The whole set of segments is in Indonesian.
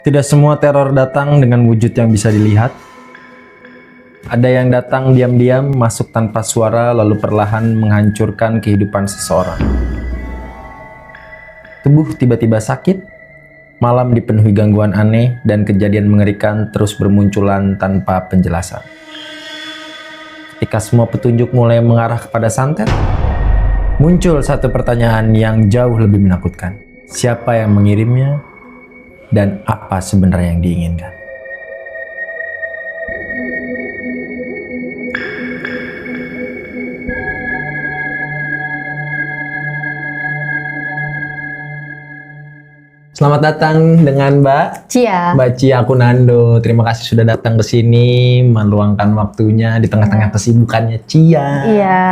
Tidak semua teror datang dengan wujud yang bisa dilihat. Ada yang datang diam-diam, masuk tanpa suara, lalu perlahan menghancurkan kehidupan seseorang. Tubuh tiba-tiba sakit, malam dipenuhi gangguan aneh, dan kejadian mengerikan terus bermunculan tanpa penjelasan. Ketika semua petunjuk mulai mengarah kepada santet, muncul satu pertanyaan yang jauh lebih menakutkan. Siapa yang mengirimnya? Dan apa sebenarnya yang diinginkan? Selamat datang dengan Mbak Cia. Mbak Cia Akunando. Terima kasih sudah datang ke sini, meluangkan waktunya di tengah-tengah kesibukannya Cia. Iya.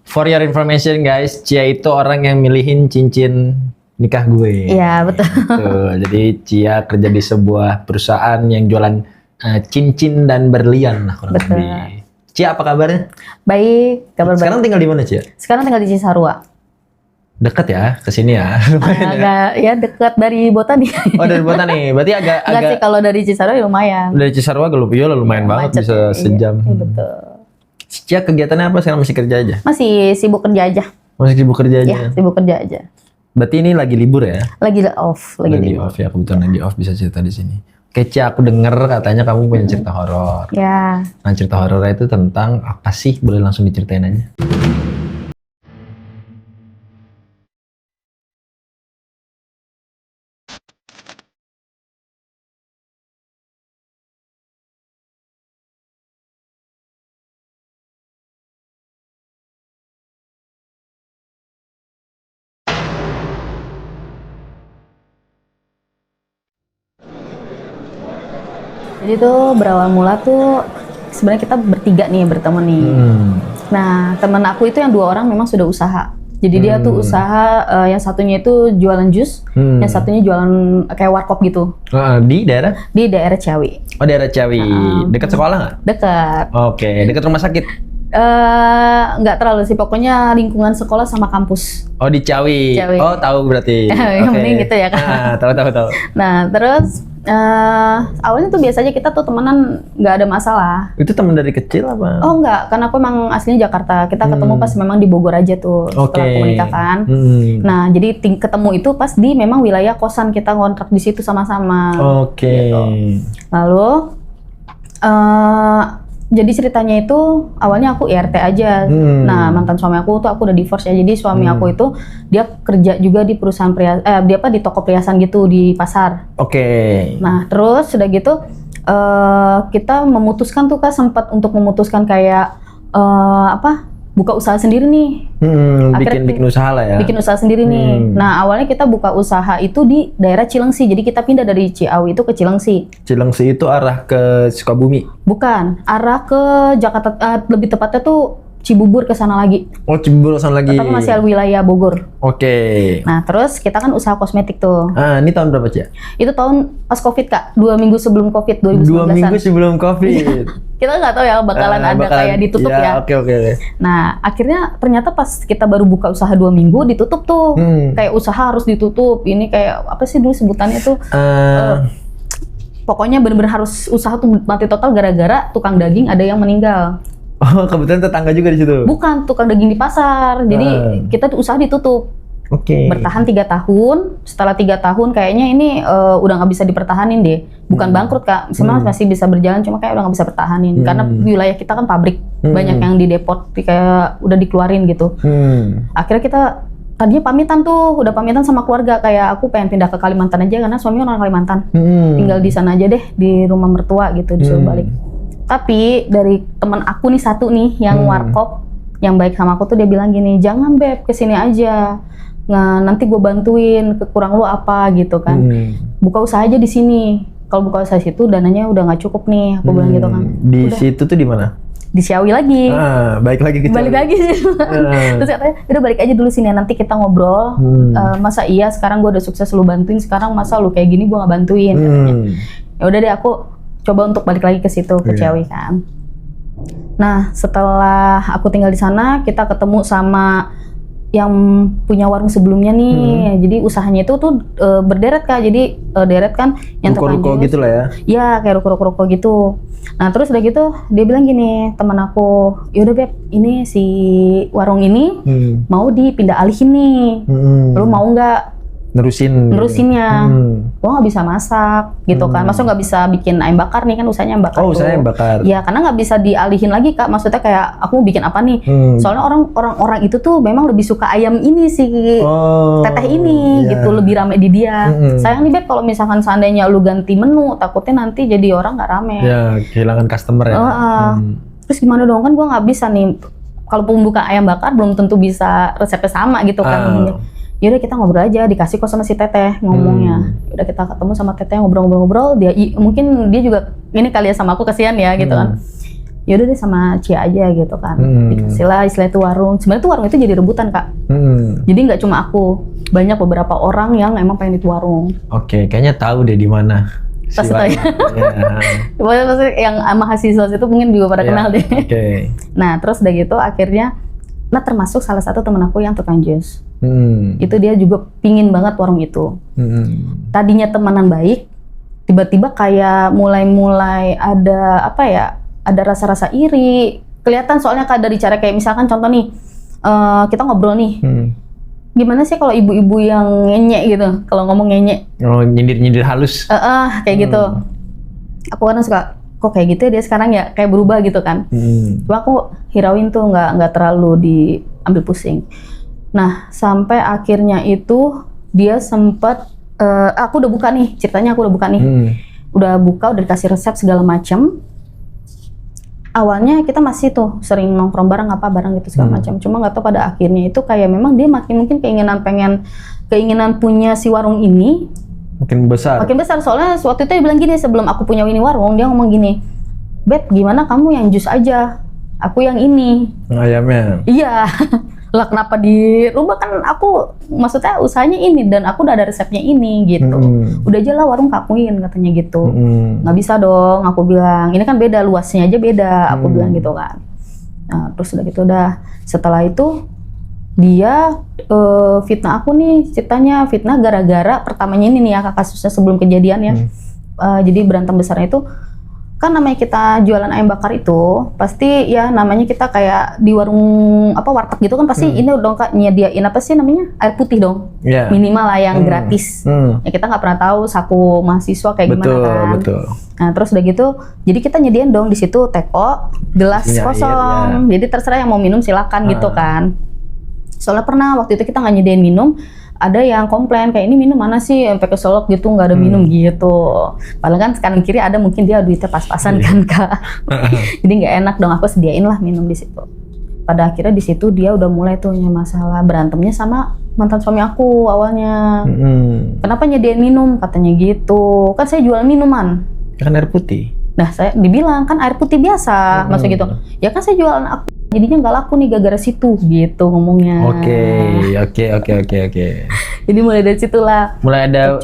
For your information guys, Cia itu orang yang milihin cincin nikah gue. Iya, betul. Tuh, jadi Cia kerja di sebuah perusahaan yang jualan cincin dan berlian lah kurang Betul. lebih. Cia, apa kabarnya? Baik, kabar baik. Sekarang tinggal di mana, Cia? Sekarang tinggal di Cisarua. Deket ya, ke sini ya. Lumayan ya. Agak ya dekat dari Botani. Oh, dari Botani nih. Berarti Enggak sih, agak kalau dari Cisarua ya lumayan. dari Cisarua ke Lupio lumayan banget, Macet bisa ya. sejam. Iya, betul. Cia kegiatannya apa sekarang, masih kerja aja? Masih sibuk kerja aja. Masih sibuk kerja aja. Iya, sibuk kerja aja. Berarti ini lagi libur ya? Lagi off, lagi libur. off ya, kebetulan lagi off, bisa cerita di sini. Oke, Cia, aku denger katanya kamu punya cerita horor. Ya. Nah, cerita horor itu tentang apa sih? Boleh langsung diceritain aja. Jadi tuh berawal mula tuh sebenarnya kita bertiga nih berteman nih. Nah, teman aku itu yang 2 orang memang sudah usaha. Jadi dia tuh usaha, yang satunya itu jualan jus, yang satunya jualan kayak warkop gitu. Di daerah? Di daerah Ciawi. Oh, daerah Ciawi. Dekat sekolah nggak? Dekat. Oke, dekat rumah sakit. Nggak terlalu sih, pokoknya lingkungan sekolah sama kampus. Oh, di Ciawi. Ciawi. Oh, tahu berarti. Yang Oke. penting gitu ya kan. Tahu. Nah, terus awalnya tuh biasa aja kita tuh temenan, nggak ada masalah. Itu teman dari kecil apa? Oh enggak, karena aku emang aslinya Jakarta. Kita ketemu pas memang di Bogor aja tuh setelah aku menikah kan. Nah, jadi ketemu itu pas di memang wilayah kosan, kita ngontrak di situ sama-sama. Oke. Gitu. Lalu jadi ceritanya itu awalnya aku IRT aja. Nah, mantan suami aku tuh aku udah divorce ya. Jadi suami aku itu dia kerja juga di perusahaan dia di toko perhiasan gitu di pasar. Oke. Nah, terus sudah gitu kita memutuskan tuh Kak, sempat untuk memutuskan kayak buka usaha sendiri nih. Bikin usaha lah ya. Bikin usaha sendiri nih. Nah, awalnya kita buka usaha itu di daerah Cilengsi. Jadi kita pindah dari Ciawi itu ke Cilengsi. Cilengsi itu arah ke Sukabumi. Bukan, arah ke Jakarta, lebih tepatnya tuh Cibubur ke sana lagi. Oh, Cibubur sana lagi. Tapi masih wilayah Bogor. Oke. Nah, terus kita kan usaha kosmetik tuh. Ini tahun berapa, Cia? Itu tahun pas Covid, Kak. 2 minggu sebelum Covid, 2019. 2 minggu sebelum Covid. Kita nggak tahu ya bakalan ada kayak ditutup ya. Oke. Nah, akhirnya ternyata pas kita baru buka usaha 2 minggu ditutup tuh. Kayak usaha harus ditutup. Ini kayak apa sih dulu sebutannya tuh? Pokoknya bener-bener harus usaha tuh mati total gara-gara tukang daging ada yang meninggal. Oh, kebetulan tetangga juga di situ. Bukan, tukang daging di pasar. Jadi kita tuh usaha ditutup. Oke. Bertahan 3 tahun. Setelah 3 tahun kayaknya ini udah nggak bisa dipertahanin deh. Bukan bangkrut Kak, sebenarnya masih bisa berjalan, cuma kayak udah nggak bisa bertahanin. Karena wilayah kita kan pabrik, banyak yang didepot, kayak udah dikeluarin gitu. Akhirnya kita tadinya pamitan tuh, udah pamitan sama keluarga, kayak aku pengen pindah ke Kalimantan aja karena suami orang Kalimantan. Tinggal di sana aja deh, di rumah mertua gitu, disuruh balik. Tapi dari teman aku nih satu nih yang warkop, yang baik sama aku tuh, dia bilang gini, jangan Beb, kesini aja. Nah, nanti gue bantuin, kekurang lu apa gitu kan. Buka usaha aja di sini. Kalau buka usaha situ dananya udah nggak cukup nih, aku bilang gitu kan. Di situ tuh di mana? Di Ciawi lagi. Balik lagi ke Ciawi. Balik lagi sih. Terus katanya, udah balik aja dulu sini, nanti kita ngobrol. Masa iya sekarang gue udah sukses lu bantuin, sekarang masa lu kayak gini gue nggak bantuin katanya. Ya udah deh, aku coba untuk balik lagi ke situ, ke Ciawi kan. Nah, setelah aku tinggal di sana, kita ketemu sama yang punya warung sebelumnya nih. Jadi usahanya itu tuh berderet Kak. Jadi deret kan yang ruko-ruko gitu lah ya. Iya, kayak ruko-ruko gitu. Nah, terus udah gitu dia bilang gini, teman aku, "Yaudah Beb, ini si warung ini mau dipindah alihin nih. Lu mau nggak nerusinnya?" Gua nggak bisa masak gitu kan. Maksudnya nggak bisa bikin ayam bakar nih, kan usahanya ayam bakar. Oh, usahanya ayam bakar. Iya, karena nggak bisa dialihin lagi Kak. Maksudnya kayak aku mau bikin apa nih? Soalnya orang itu tuh memang lebih suka ayam ini si teteh ini gitu, lebih rame di dia. Sayang nih Beb, kalau misalkan seandainya lu ganti menu, takutnya nanti jadi orang nggak rame. Ya, kehilangan customer ya. Terus gimana dong, kan gua nggak bisa nih. Kalau buka ayam bakar belum tentu bisa resepnya sama gitu kan. Yaudah kita ngobrol aja, dikasih kok sama si teteh ngomongnya. Udah kita ketemu sama teteh ngobrol-ngobrol, dia mungkin dia juga ini kali ya sama aku, kasihan ya gitu kan. Yaudah deh sama Cia aja gitu kan. Dikasih lah istilah itu warung. Sebenarnya tuh warung itu jadi rebutan Kak. Jadi nggak cuma aku, banyak beberapa orang yang emang pengen itu warung. Oke, kayaknya tahu deh di mana. Pasti tahu ya. Maksudnya yang mahasiswa itu mungkin juga pada kenal deh. Nah terus udah gitu akhirnya, nah termasuk salah satu temen aku yang tukang jus. Itu dia juga pingin banget warung itu. Tadinya temenan baik, tiba-tiba kayak mulai ada apa ya, ada rasa-rasa iri. Kelihatan soalnya Kak dari cara kayak misalkan contoh nih, kita ngobrol nih. Gimana sih kalau ibu-ibu yang ngenyek gitu, kalau ngomong ngenyek? Oh, nyindir-nyindir halus. Kayak gitu. Aku kadang suka, kok kayak gitu ya dia sekarang ya, kayak berubah gitu kan. Cuma aku hirauin tuh, nggak terlalu diambil pusing. Nah, sampai akhirnya itu dia sempat, aku udah buka nih, ceritanya aku udah buka nih. Udah buka, udah dikasih resep segala macam. Awalnya kita masih tuh sering nongkrong bareng apa bareng gitu segala macam. Cuma nggak tahu pada akhirnya itu kayak memang dia makin mungkin keinginan punya si warung ini makin besar. Makin besar, soalnya waktu itu dia bilang gini, sebelum aku punya ini warung, dia ngomong gini, "Beb, gimana kamu yang jus aja, aku yang ini." Ayamnya. Iya. Lah kenapa dirubah, kan aku maksudnya usahanya ini dan aku udah ada resepnya ini gitu. Udah aja lah warung kakuin katanya gitu. Nggak bisa dong, aku bilang. Ini kan beda, luasnya aja beda, aku bilang gitu kan. Nah, terus udah gitu setelah itu dia fitnah aku nih, ceritanya fitnah gara-gara pertamanya ini nih ya kasusnya sebelum kejadian ya. Jadi berantem besarnya itu kan namanya kita jualan ayam bakar itu pasti ya namanya kita kayak di warung apa warteg gitu kan pasti ini dong Kak nyediain apa sih namanya air putih dong minimal lah yang gratis. Ya kita nggak pernah tahu saku mahasiswa kayak gimana kan. Nah terus udah gitu jadi kita nyediain dong di situ teko gelas kosong jadi terserah yang mau minum silakan gitu kan. Soalnya pernah waktu itu kita nggak nyediain minum, ada yang komplain kayak ini minum mana sih sampai kesolok gitu nggak ada minum gitu. Padahal kan kanan kiri ada, mungkin dia duitnya pas-pasan kan Kak. Jadi nggak enak dong, aku sediain lah minum di situ. Pada akhirnya di situ dia udah mulai tuh masalah berantemnya sama mantan suami aku awalnya. Kenapa nyediain minum katanya gitu, kan saya jual minuman. Kan air putih. Nah saya dibilang kan air putih biasa, maksudnya gitu. Ya kan saya jualan aku. Jadinya nggak laku nih gara-gara situ gitu ngomongnya. Oke. Jadi mulai dari situlah. Mulai ada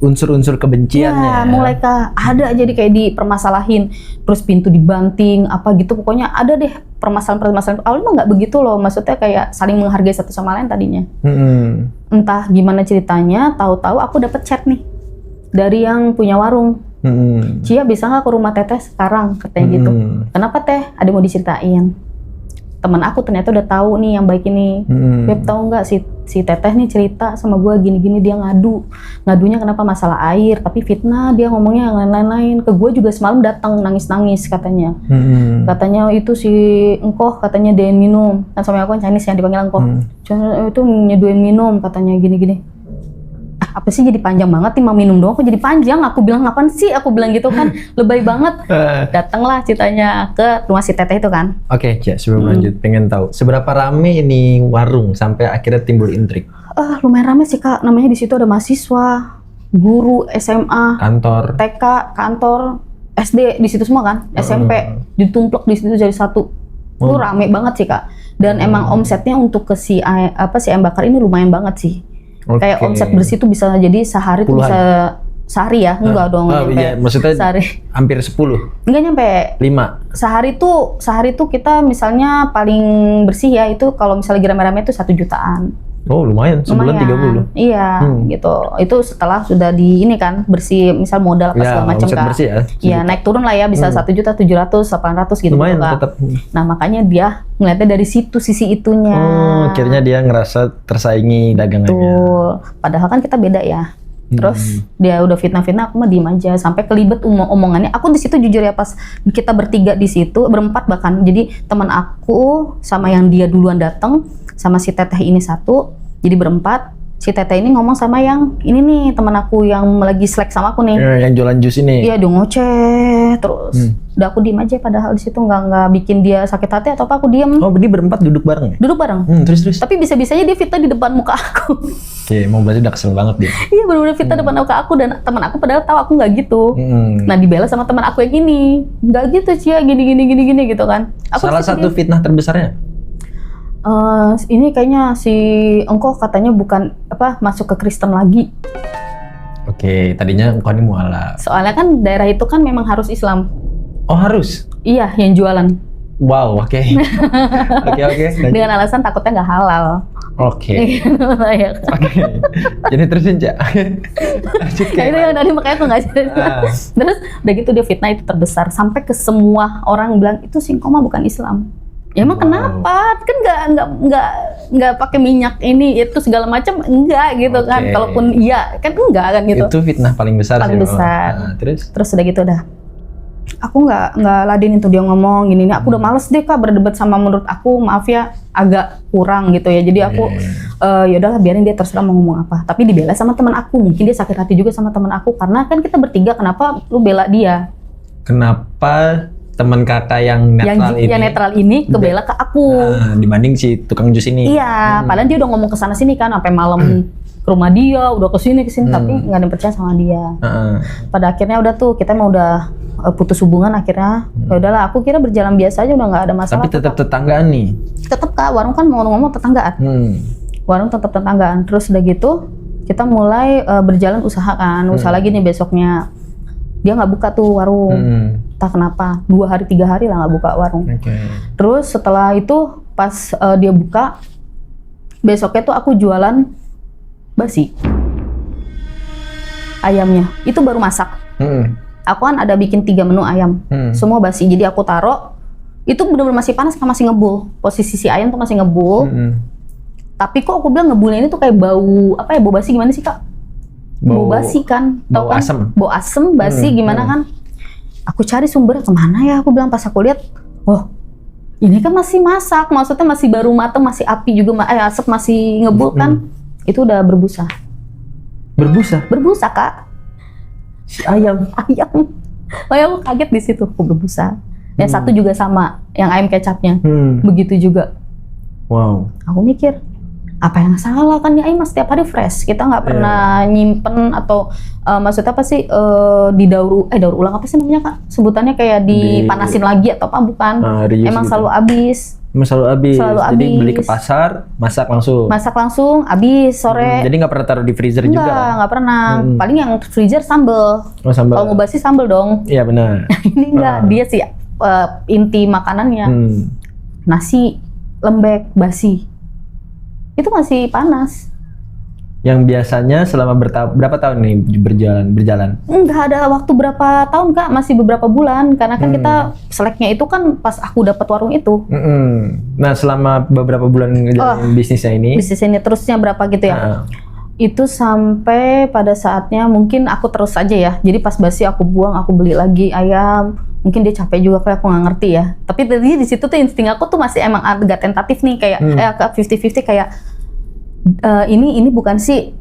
unsur-unsur kebenciannya. Ya, mulai ada jadi kayak dipermasalahin, terus pintu dibanting apa gitu. Pokoknya ada deh permasalahan. Awalnya mah nggak begitu loh. Maksudnya kayak saling menghargai satu sama lain tadinya. Entah gimana ceritanya. Tahu-tahu aku dapet chat nih dari yang punya warung. Cia bisa nggak ke rumah teteh sekarang katanya gitu. Kenapa teh? Ada mau diceritain. Teman aku ternyata udah tahu nih yang baik ini. Beb tahu nggak si teteh nih cerita sama gue gini-gini, dia ngadunya kenapa masalah air, tapi fitnah dia ngomongnya yang lain-lain. Ke gue juga semalam datang nangis-nangis katanya. Katanya itu si engkoh katanya dia minum, kan suami aku Chinese yang dipanggil engkoh. Itu nyeduin minum katanya gini-gini. Apa sih jadi panjang banget nih, mau minum doang kok jadi panjang. Aku bilang apaan sih, aku bilang gitu kan, lebay banget. Datanglah ceritanya ke rumah si teteh itu kan. Oke, Cia, sebelum lanjut pengen tahu seberapa rame ini warung sampai akhirnya timbul intrik. Lumayan rame sih Kak, namanya di situ ada mahasiswa, guru SMA, kantor, TK, kantor, SD di situ semua kan, SMP ditumplek di situ jadi satu. Itu rame banget sih Kak. Dan emang omsetnya untuk ke si ayam bakar ini lumayan banget sih. Kayak omset bersih tuh bisa jadi sehari tuh bisa sehari ya, enggak dong. Iya, maksudnya sehari. hampir 10. Enggak nyampe. 5. Sehari tuh kita misalnya paling bersih ya itu kalau misalnya lagi rame-rame itu 1 jutaan. Oh lumayan, sebulan 30. Iya, gitu. Itu setelah sudah di ini kan bersih, misal modal apa segala macam kan. Bersih ya. Iya, naik turun lah ya, bisa 1.700.000, 800 gitu. Lumayan Kak. tetap. Nah makanya dia ngeliatnya dari situ sisi itunya. Oh, akhirnya dia ngerasa tersaingi dagangannya. Betul. Padahal kan kita beda ya. Terus dia udah fitnah-fitnah, aku mah diem aja sampai kelibet omongannya. Aku di situ jujur ya, pas kita bertiga di situ, berempat bahkan. Jadi teman aku sama yang dia duluan datang sama si teteh ini satu, jadi berempat. Si teteh ini ngomong sama yang ini nih, teman aku yang lagi slack sama aku nih. Yang jualan jus ini. Iya, dia ngoceh terus. Udah aku diem aja, padahal di situ nggak bikin dia sakit hati atau apa, aku diem. Oh, jadi berempat duduk bareng ya? Duduk bareng. Terus. Tapi bisa-bisanya dia fitnah di depan muka aku. Oke, mau berarti udah kesel banget dia. Iya, benar-benar fitnah depan muka aku, dan teman aku padahal tahu aku nggak gitu. Nah, dibela sama teman aku yang ini. Nggak gitu, Cia, gini gitu kan. Aku salah satu fitnah terbesarnya? Ini kayaknya si engkau katanya bukan masuk ke Kristen lagi. Oke, tadinya engkau ini mualaf. Soalnya kan daerah itu kan memang harus Islam. Oh, harus? Iya, yang jualan. Wow, oke. Oke. Dengan alasan takutnya nggak halal. Oke. Oke. Jadi terusin, Cak. Nah, itu yang tadi makanya aku nggak cerita. Terus udah gitu dia fitnah itu terbesar sampai ke semua orang bilang itu si engkau mah bukan Islam. Ya emang kenapa? Kan nggak pakai minyak ini itu segala macam, enggak gitu kan. Kalaupun iya kan enggak kan gitu. Itu fitnah paling besar paling sih. Besar. Nah, terus udah gitu dah. Aku nggak ladenin tuh dia ngomong gini. Aku udah males deh Kak berdebat sama, menurut aku maaf ya agak kurang gitu ya. Jadi aku ya udahlah biarin dia terserah mau ngomong apa. Tapi dibela sama teman aku. Mungkin dia sakit hati juga sama teman aku karena kan kita bertiga, kenapa lu bela dia? Kenapa teman kakak yang netral ini kebela ke aku dibanding si tukang jus ini? Iya, padahal dia udah ngomong ke sana sini kan sampai malam ke rumah dia, udah kesini tapi nggak ada yang percaya sama dia. Pada akhirnya udah tuh kita mau udah putus hubungan akhirnya. Ya udahlah, aku kira berjalan biasa aja, udah nggak ada masalah. Tapi tetap tetanggaan nih. Tetap Kak, warung kan ngomong-ngomong tetanggaan. Warung tetap tetanggaan. Terus udah gitu kita mulai berjalan usaha kan, usaha lagi nih besoknya. Dia nggak buka tuh warung, entah kenapa 2 hari 3 hari lah nggak buka warung. Terus setelah itu pas dia buka, besoknya tuh aku jualan basi ayamnya, itu baru masak. Aku kan ada bikin 3 menu ayam, semua basi. Jadi aku taruh, itu benar-benar masih panas kan, masih ngebul. Posisi si ayam tuh masih ngebul. Tapi kok aku bilang ngebulnya ini tuh kayak bau apa ya, bau basi gimana sih Kak? Bau basi kan, tau kan? Asem. Bau asem, basi gimana kan? Aku cari sumbernya kemana ya? Aku bilang pas aku lihat, oh ini kan masih masak, maksudnya masih baru matang, masih api juga, asap masih ngebul kan? Itu udah berbusa. Berbusa? Berbusa Kak. Si ayam. Makanya aku kaget di situ, aku berbusa. Yang satu juga sama, yang ayam kecapnya, begitu juga. Wow. Aku mikir, apa yang salah kan, ya ayam setiap hari fresh, kita nggak pernah nyimpen atau maksudnya apa sih di daur ulang apa sih namanya Kak sebutannya, kayak dipanasin lagi atau apa, bukan? Emang selalu habis. Selalu habis. Jadi beli ke pasar, masak langsung habis sore. Jadi nggak pernah taruh di freezer juga? Nggak pernah. Paling yang freezer sambel. Kalau mau basi sambel dong. Iya benar. Ini enggak, dia sih inti makanannya nasi lembek basi. Itu masih panas. Yang biasanya selama berapa tahun nih berjalan? Enggak ada waktu berapa tahun Kak, masih beberapa bulan. Karena kan kita seleknya itu kan pas aku dapat warung itu. Nah selama beberapa bulan ngejalanin bisnisnya ini? Bisnisnya ini terusnya berapa gitu ya? Itu sampai pada saatnya mungkin aku terus aja ya. Jadi pas basi aku buang, aku beli lagi ayam. Mungkin dia capek juga, kayak aku nggak ngerti ya. Tapi tadi di situ tuh insting aku tuh masih emang agak tentatif nih, kayak agak 50-50 kayak ini bukan sih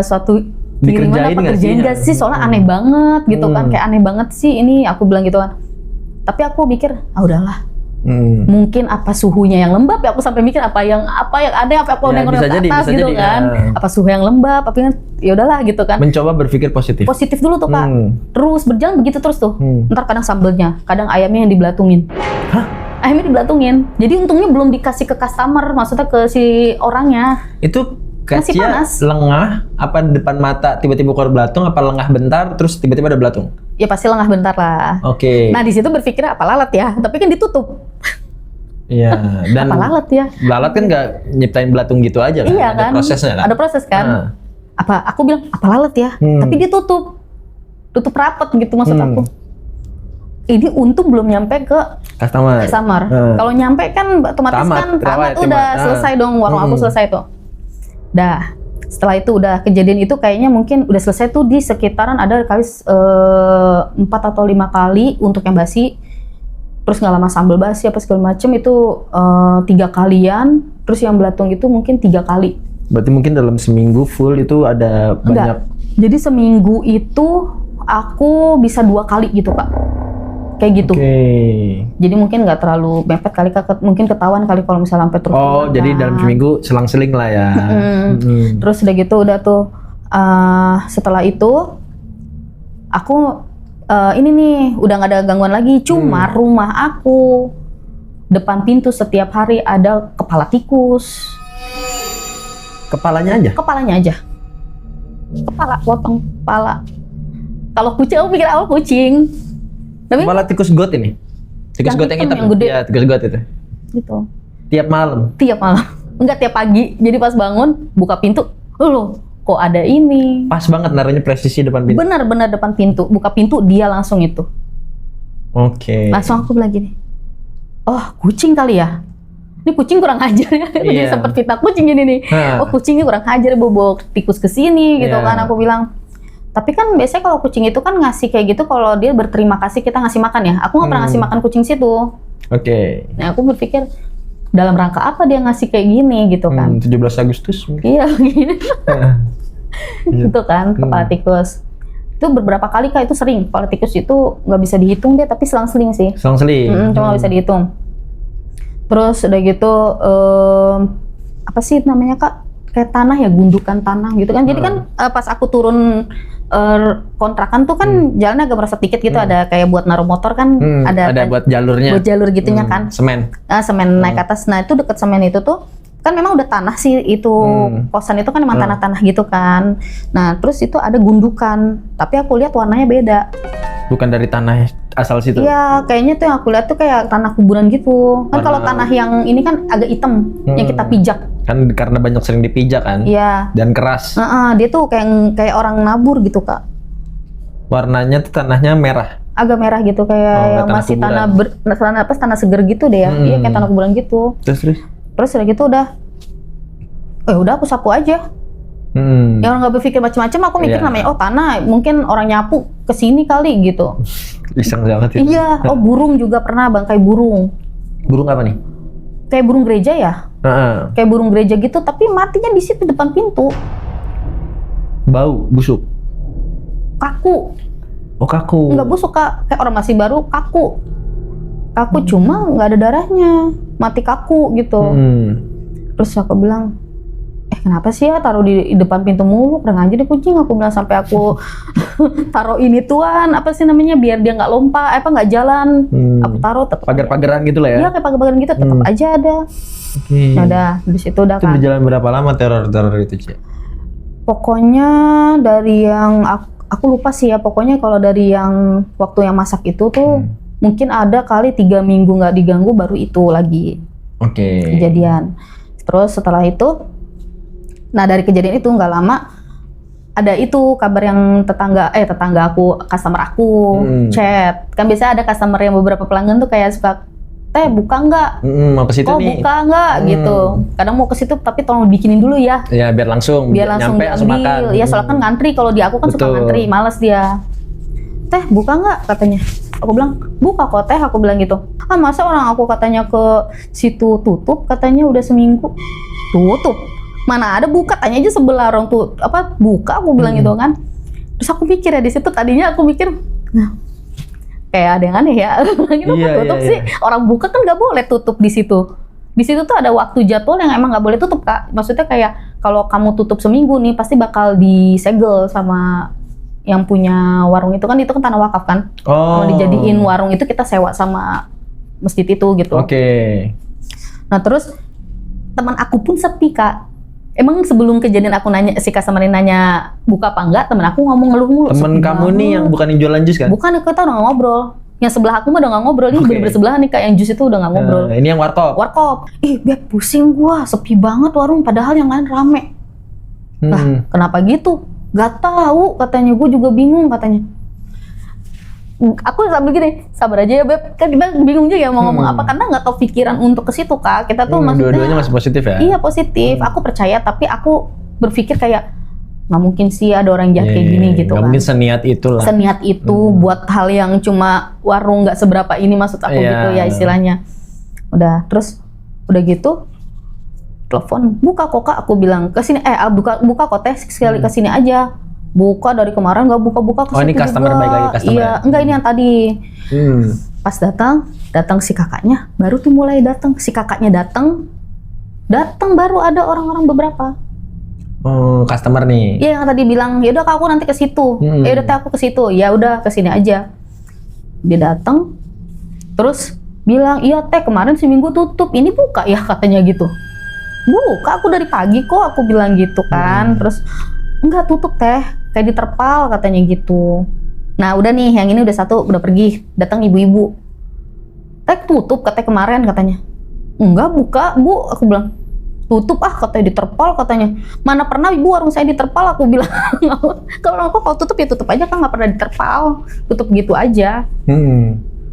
suatu kiriman apa kerjain gak sih? Soalnya aneh banget gitu kan, kayak aneh banget sih ini, aku bilang gitu kan. Tapi aku mikir, udahlah. Mungkin apa suhunya yang lembab ya, aku sampai mikir apa yang ada apa aku nengok ke atas gitu kan. Apa suhu yang lembab, apa yang ya udahlah gitu kan. Mencoba berpikir positif. Positif dulu tuh Kak. Terus berjalan begitu terus tuh. Ntar kadang sambelnya, kadang ayamnya yang dibelatungin. Hah? Ayamnya dibelatungin. Jadi untungnya belum dikasih ke customer, maksudnya ke si orangnya. Itu Kak Masih Cia panas. lengah apa depan mata tiba-tiba keluar belatung, apa lengah bentar terus tiba-tiba ada belatung? Ya pasti lengah bentar lah. Oke. Nah di situ berpikir apa lalat ya, tapi kan ditutup. Iya, dan Apa lalat ya? lalat kan nggak nyiptain belatung gitu aja kan? Iya Ada kan? prosesnya kan? Ada proses kan? Ah. Apa aku bilang apa lalat ya? Tapi dia tutup rapat gitu maksud aku. Ini untung belum nyampe ke customer. Kalau nyampe kan otomatis kan tamat udah selesai dong, warung aku selesai tuh. Dah. Setelah itu udah kejadian itu kayaknya mungkin udah selesai tuh di sekitaran ada kali 4 atau 5 kali untuk yang basi. Terus nggak lama sambal basi apa segala macem itu 3 kalian. Terus yang belatung itu mungkin 3 kali. Berarti mungkin dalam seminggu full itu ada banyak. Enggak. Jadi seminggu itu aku bisa 2 kali gitu Kak. Kayak gitu. Jadi mungkin nggak terlalu mepet kali Kak, mungkin ketahuan kali kalau misalnya sampai terus. Oh, jadi dalam seminggu selang-seling lah ya. Terus udah gitu udah tuh setelah itu aku ini nih udah nggak ada gangguan lagi. Cuma rumah aku depan pintu setiap hari ada kepala tikus. Kepalanya aja? Kepalanya aja. Kepala, potong kepala. Kalau kucing, aku pikir awal kucing. Tapi kepala tikus got ini? Tikus got yang hitam? Yang gede. Ya, tikus got itu. Gitu. Tiap malam? Tiap malam. Enggak tiap pagi. Jadi pas bangun, buka pintu. Loh, kok ada ini? Pas banget naruhnya presisi depan pintu? Benar-benar depan pintu. Buka pintu, dia langsung itu. Oke. Langsung aku bilang gini. Oh, kucing kali ya? Ini kucing kurang ajar ya. Jadi sempat fitnah kucing ini nih. Oh, kucing ini kurang ajar, bawa tikus ke sini gitu kan. Aku bilang. Tapi kan biasanya kalau kucing itu kan ngasih kayak gitu kalau dia berterima kasih kita ngasih makan ya. Aku nggak pernah ngasih makan kucing situ. Oke. Nah aku berpikir dalam rangka apa dia ngasih kayak gini gitu kan. 17 Agustus mungkin. Iya gini. Gitu kan kepala tikus. Itu beberapa kali Kak, itu sering. Kepala tikus itu nggak bisa dihitung dia tapi selang-seling sih. Selang-seling? Cuma bisa dihitung. Terus udah gitu apa sih namanya Kak? Kayak tanah ya, gundukan tanah gitu kan. Jadi kan pas aku turun kontrakan tuh kan jalannya agak merasa dikit gitu, ada kayak buat naruh motor kan, ada buat jalurnya, buat jalur gitunya kan, semen naik ke atas. Nah itu deket semen itu tuh kan memang udah tanah sih itu, kosan itu kan memang tanah-tanah gitu kan. Nah terus itu ada gundukan, tapi aku lihat warnanya beda. Bukan dari tanah asal situ? Iya, kayaknya tuh yang aku lihat tuh kayak tanah kuburan gitu. Kan kalau tanah yang ini kan agak hitam, yang kita pijak. Kan karena banyak sering dipijak kan? Iya. Dan keras. Dia tuh kayak orang nabur gitu Kak. Warnanya tuh tanahnya merah? Agak merah gitu, kayak yang masih tanah seger gitu deh ya. Iya kayak tanah kuburan gitu. Terus udah gitu udah aku sapu aja. Yang orang nggak berpikir macam-macam, aku mikir namanya tanah, mungkin orang nyapu kesini kali gitu. Iseng banget ya. Iya, burung juga pernah, bangkai burung. Burung apa nih? Kayak burung gereja ya. Kayak burung gereja gitu, tapi matinya di situ depan pintu. Bau, busuk? Kaku. Oh kaku. Nggak busuk Kak, kayak orang masih baru kaku. Kaku cuma nggak ada darahnya, mati kaku gitu. Terus aku bilang, kenapa sih ya taruh di depan pintu mulu, kurang aja deh kucing. Aku bilang sampai aku taruh ini tuan, apa sih namanya, biar dia nggak lompat, nggak jalan. Aku taruh tetap pagar-pagaran gitu lah ya? Iya kayak pagar-pagaran gitu, tetap aja ada. Nah udah, di situ udah kan. Itu berjalan berapa lama teror itu Cia? Pokoknya dari yang aku lupa sih ya, pokoknya kalau dari yang waktu yang masak itu tuh mungkin ada kali 3 minggu nggak diganggu, baru itu lagi kejadian. Terus setelah itu, nah dari kejadian itu nggak lama ada itu kabar yang tetangga aku, customer aku chat. Kan biasanya ada customer yang beberapa pelanggan tuh kayak suka, buka nggak? Mau ke situ nih? Buka nggak? Gitu. Kadang mau ke situ tapi tolong bikinin dulu ya. Ya biar langsung nyampe langsung makan. Ya soalnya kan ngantri, kalau di aku kan suka ngantri, males dia. Buka nggak katanya? Aku bilang buka kok aku bilang gitu. Masa orang aku katanya ke situ tutup, katanya udah seminggu tutup. Mana ada buka, tanya aja sebelah orang tuh buka, aku bilang gitu kan. Terus aku pikir ya di situ, tadinya aku mikir kayak ada yang aneh ya, gitu tutup sih. Orang buka kan nggak boleh tutup di situ. Di situ tuh ada waktu jadwal yang emang nggak boleh tutup Kak. Maksudnya kayak kalau kamu tutup seminggu nih pasti bakal disegel sama yang punya warung itu kan tanah wakaf kan. Mau dijadiin warung itu kita sewa sama masjid itu gitu. Nah terus teman aku pun sepi Kak. Emang sebelum kejadian aku nanya, si customer nanya buka apa enggak, temen aku ngomong ngeluh mulu. Temen kamu nih yang bukan yang jualan jus kan? Bukan, kita udah gak ngobrol. Yang sebelah aku mah udah gak ngobrol. Ini bener-bener sebelah nih Kak, yang jus itu udah gak ngobrol. Ini yang warkop? Warkop. Ih Beb, pusing gua, sepi banget warung, padahal yang lain rame. Nah, kenapa gitu? Gak tahu katanya, gue juga bingung katanya. Aku sambil gini, sabar aja ya Beb, kan kita bingung juga ya mau ngomong apa, karena nggak tahu pikiran untuk ke situ Kak. Kita tuh maksudnya dua-duanya masih positif ya? Iya positif, aku percaya, tapi aku berpikir kayak nggak mungkin sih ada orang jahat kayak gini gitu kan. Nggak mungkin seniat itu lah. Seniat itu buat hal yang cuma warung nggak seberapa ini, maksud aku gitu ya istilahnya. Udah, terus udah gitu telepon, buka kok Kak, aku bilang kesini, buka kok teh sekali kesini aja. Buka dari kemarin nggak buka-buka ke situ. Oh ini customer juga. baik lagi customer. Iya, enggak ini yang tadi. Pas datang si kakaknya, baru tuh mulai datang. Si kakaknya datang baru ada orang-orang beberapa. Oh, customer nih. Iya yang tadi bilang, ya udah Kak, aku nanti ke situ. Ya udah teh aku ke situ. Ya udah ke sini aja. Dia datang, terus bilang, iya teh kemarin seminggu tutup, ini buka ya katanya gitu. Buka, aku dari pagi kok, aku bilang gitu kan. Terus enggak tutup teh, kayak diterpal katanya gitu. Nah udah nih, yang ini udah satu udah pergi, datang ibu-ibu. Teh tutup katanya kemarin katanya. Enggak buka bu, aku bilang. Tutup katanya diterpal katanya. Mana pernah ibu warung saya diterpal, aku bilang. Kalau tutup ya tutup aja kan, nggak pernah diterpal, tutup gitu aja.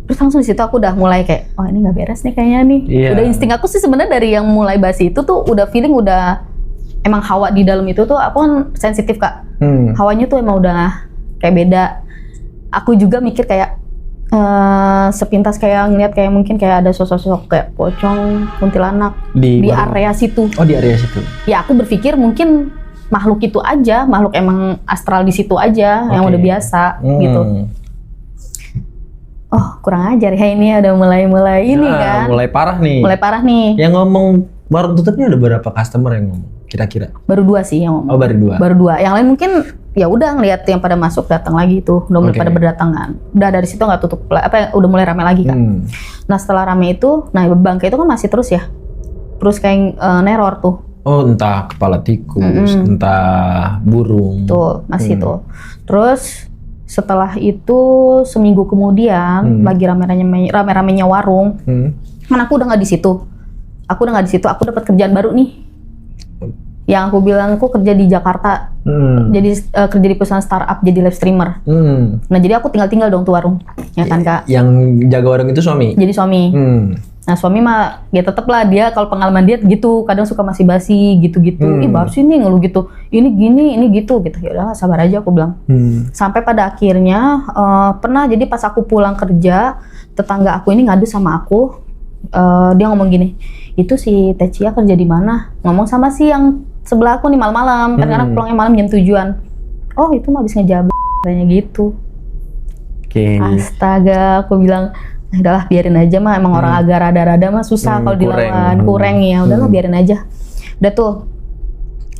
Terus langsung di situ aku udah mulai kayak, oh ini nggak beres nih kayaknya nih. Udah insting aku sih sebenarnya dari yang mulai basi itu tuh udah feeling udah. Emang hawa di dalam itu tuh, aku kan sensitif Kak. Hawanya tuh emang udah kayak beda. Aku juga mikir kayak sepintas kayak ngeliat kayak mungkin kayak ada sosok-sosok kayak pocong, kuntilanak di area situ. Oh di area situ. Ya aku berpikir mungkin makhluk itu aja, makhluk emang astral di situ aja yang udah biasa gitu. Oh kurang ajar ya ini, udah mulai ini kan. Mulai parah nih. Mulai parah nih. Yang ngomong warung tutupnya ada berapa customer yang ngomong? Kira-kira? Baru 2 sih yang ngomong. Oh baru 2. Baru 2. Yang lain mungkin ya udah ngelihat yang pada masuk datang lagi tuh, udah mulai pada berdatangan. Udah dari situ nggak tutup, udah mulai rame lagi kan. Nah setelah rame itu, nah bangkai itu kan masih terus ya, terus kayak neror tuh. Oh entah kepala tikus, entah burung. Tuh masih tuh. Terus setelah itu seminggu kemudian lagi rame-ramenya warung, kan aku udah nggak di situ. Aku dapat kerjaan baru nih. Yang aku bilang aku kerja di Jakarta, jadi kerja di perusahaan startup, jadi live streamer. Nah jadi aku tinggal dong tuh warung, ya kan Kak? Yang jaga warung itu suami? Jadi suami. Nah suami mah ya tetep lah, dia kalau pengalaman dia gitu, kadang suka masih basi gitu-gitu. Ih basi nih ngeluh gitu, ini gini, ini gitu. Ya udah sabar aja aku bilang. Sampai pada akhirnya pernah jadi pas aku pulang kerja, tetangga aku ini ngadu sama aku. Dia ngomong gini, itu si Teh Cia kerja di mana? Ngomong sama si yang sebelah aku nih malam-malam, karena pulangnya malam jam 7-an. Oh itu mah habis ngejabat katanya gitu. Astaga, aku bilang, udahlah biarin aja mah, emang orang agak rada-rada mah susah kalau dilawan, kurang ya, udahlah biarin aja. Udah tuh,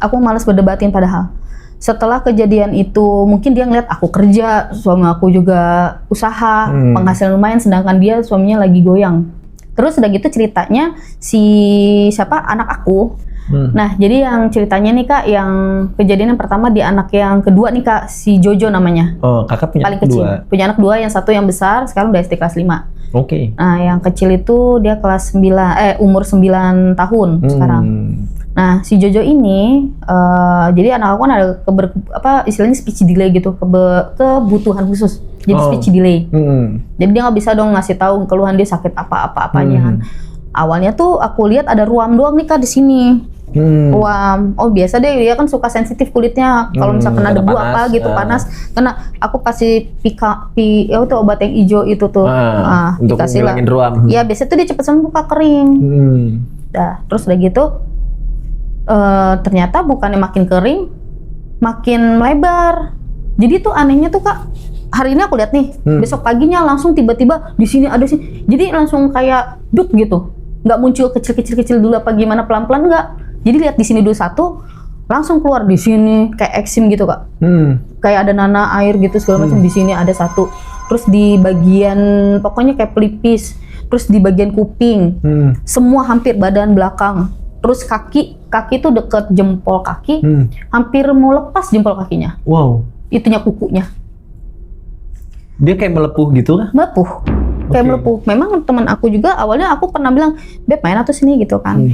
aku malas berdebatin padahal. Setelah kejadian itu, mungkin dia ngeliat aku kerja, suami aku juga usaha, penghasilan lumayan, sedangkan dia suaminya lagi goyang. Terus udah gitu ceritanya anak aku. Nah jadi yang ceritanya nih Kak, yang kejadian yang pertama di anak yang kedua nih Kak, si Jojo namanya. Oh kakak punya paling anak kecil. Dua. Punya anak 2, yang satu yang besar sekarang udah SD kelas 5. Nah yang kecil itu dia kelas 9, umur 9 tahun sekarang. Nah si Jojo ini, jadi anak aku kan ada istilahnya speech delay gitu, kebutuhan khusus. Jadi speech delay. Jadi dia nggak bisa dong ngasih tahu keluhan dia sakit apa-apanya kan. Awalnya tuh aku lihat ada ruam doang nih Kak di sini. Ruam. Oh biasa deh, dia kan suka sensitif kulitnya. Kalau misalkan kena debu apa gitu panas, karena aku kasih itu obat yang hijau itu tuh. Untuk ngilangin ruam. Iya biasa tuh dia cepet sembuh Kak, kering. Terus udah gitu, ternyata bukannya makin kering, makin melebar. Jadi tuh anehnya tuh Kak, hari ini aku lihat nih, besok paginya langsung tiba-tiba di sini ada sih. Jadi langsung kayak dut gitu. Nggak muncul kecil-kecil dulu apa gimana, pelan-pelan nggak. Jadi lihat di sini dulu satu, langsung keluar di sini kayak eksim gitu Kak. Kayak ada nanah air gitu segala macam, di sini ada satu. Terus di bagian pokoknya kayak pelipis, terus di bagian kuping. Semua hampir badan belakang. Terus kaki kaki tuh deket jempol kaki, hampir mau lepas jempol kakinya. Wow. Itunya kukunya. Dia kayak melepuh gitu kah? Melepuh. Kayak melepuh. Memang teman aku juga awalnya aku pernah bilang, Beb main atau sini gitu kan.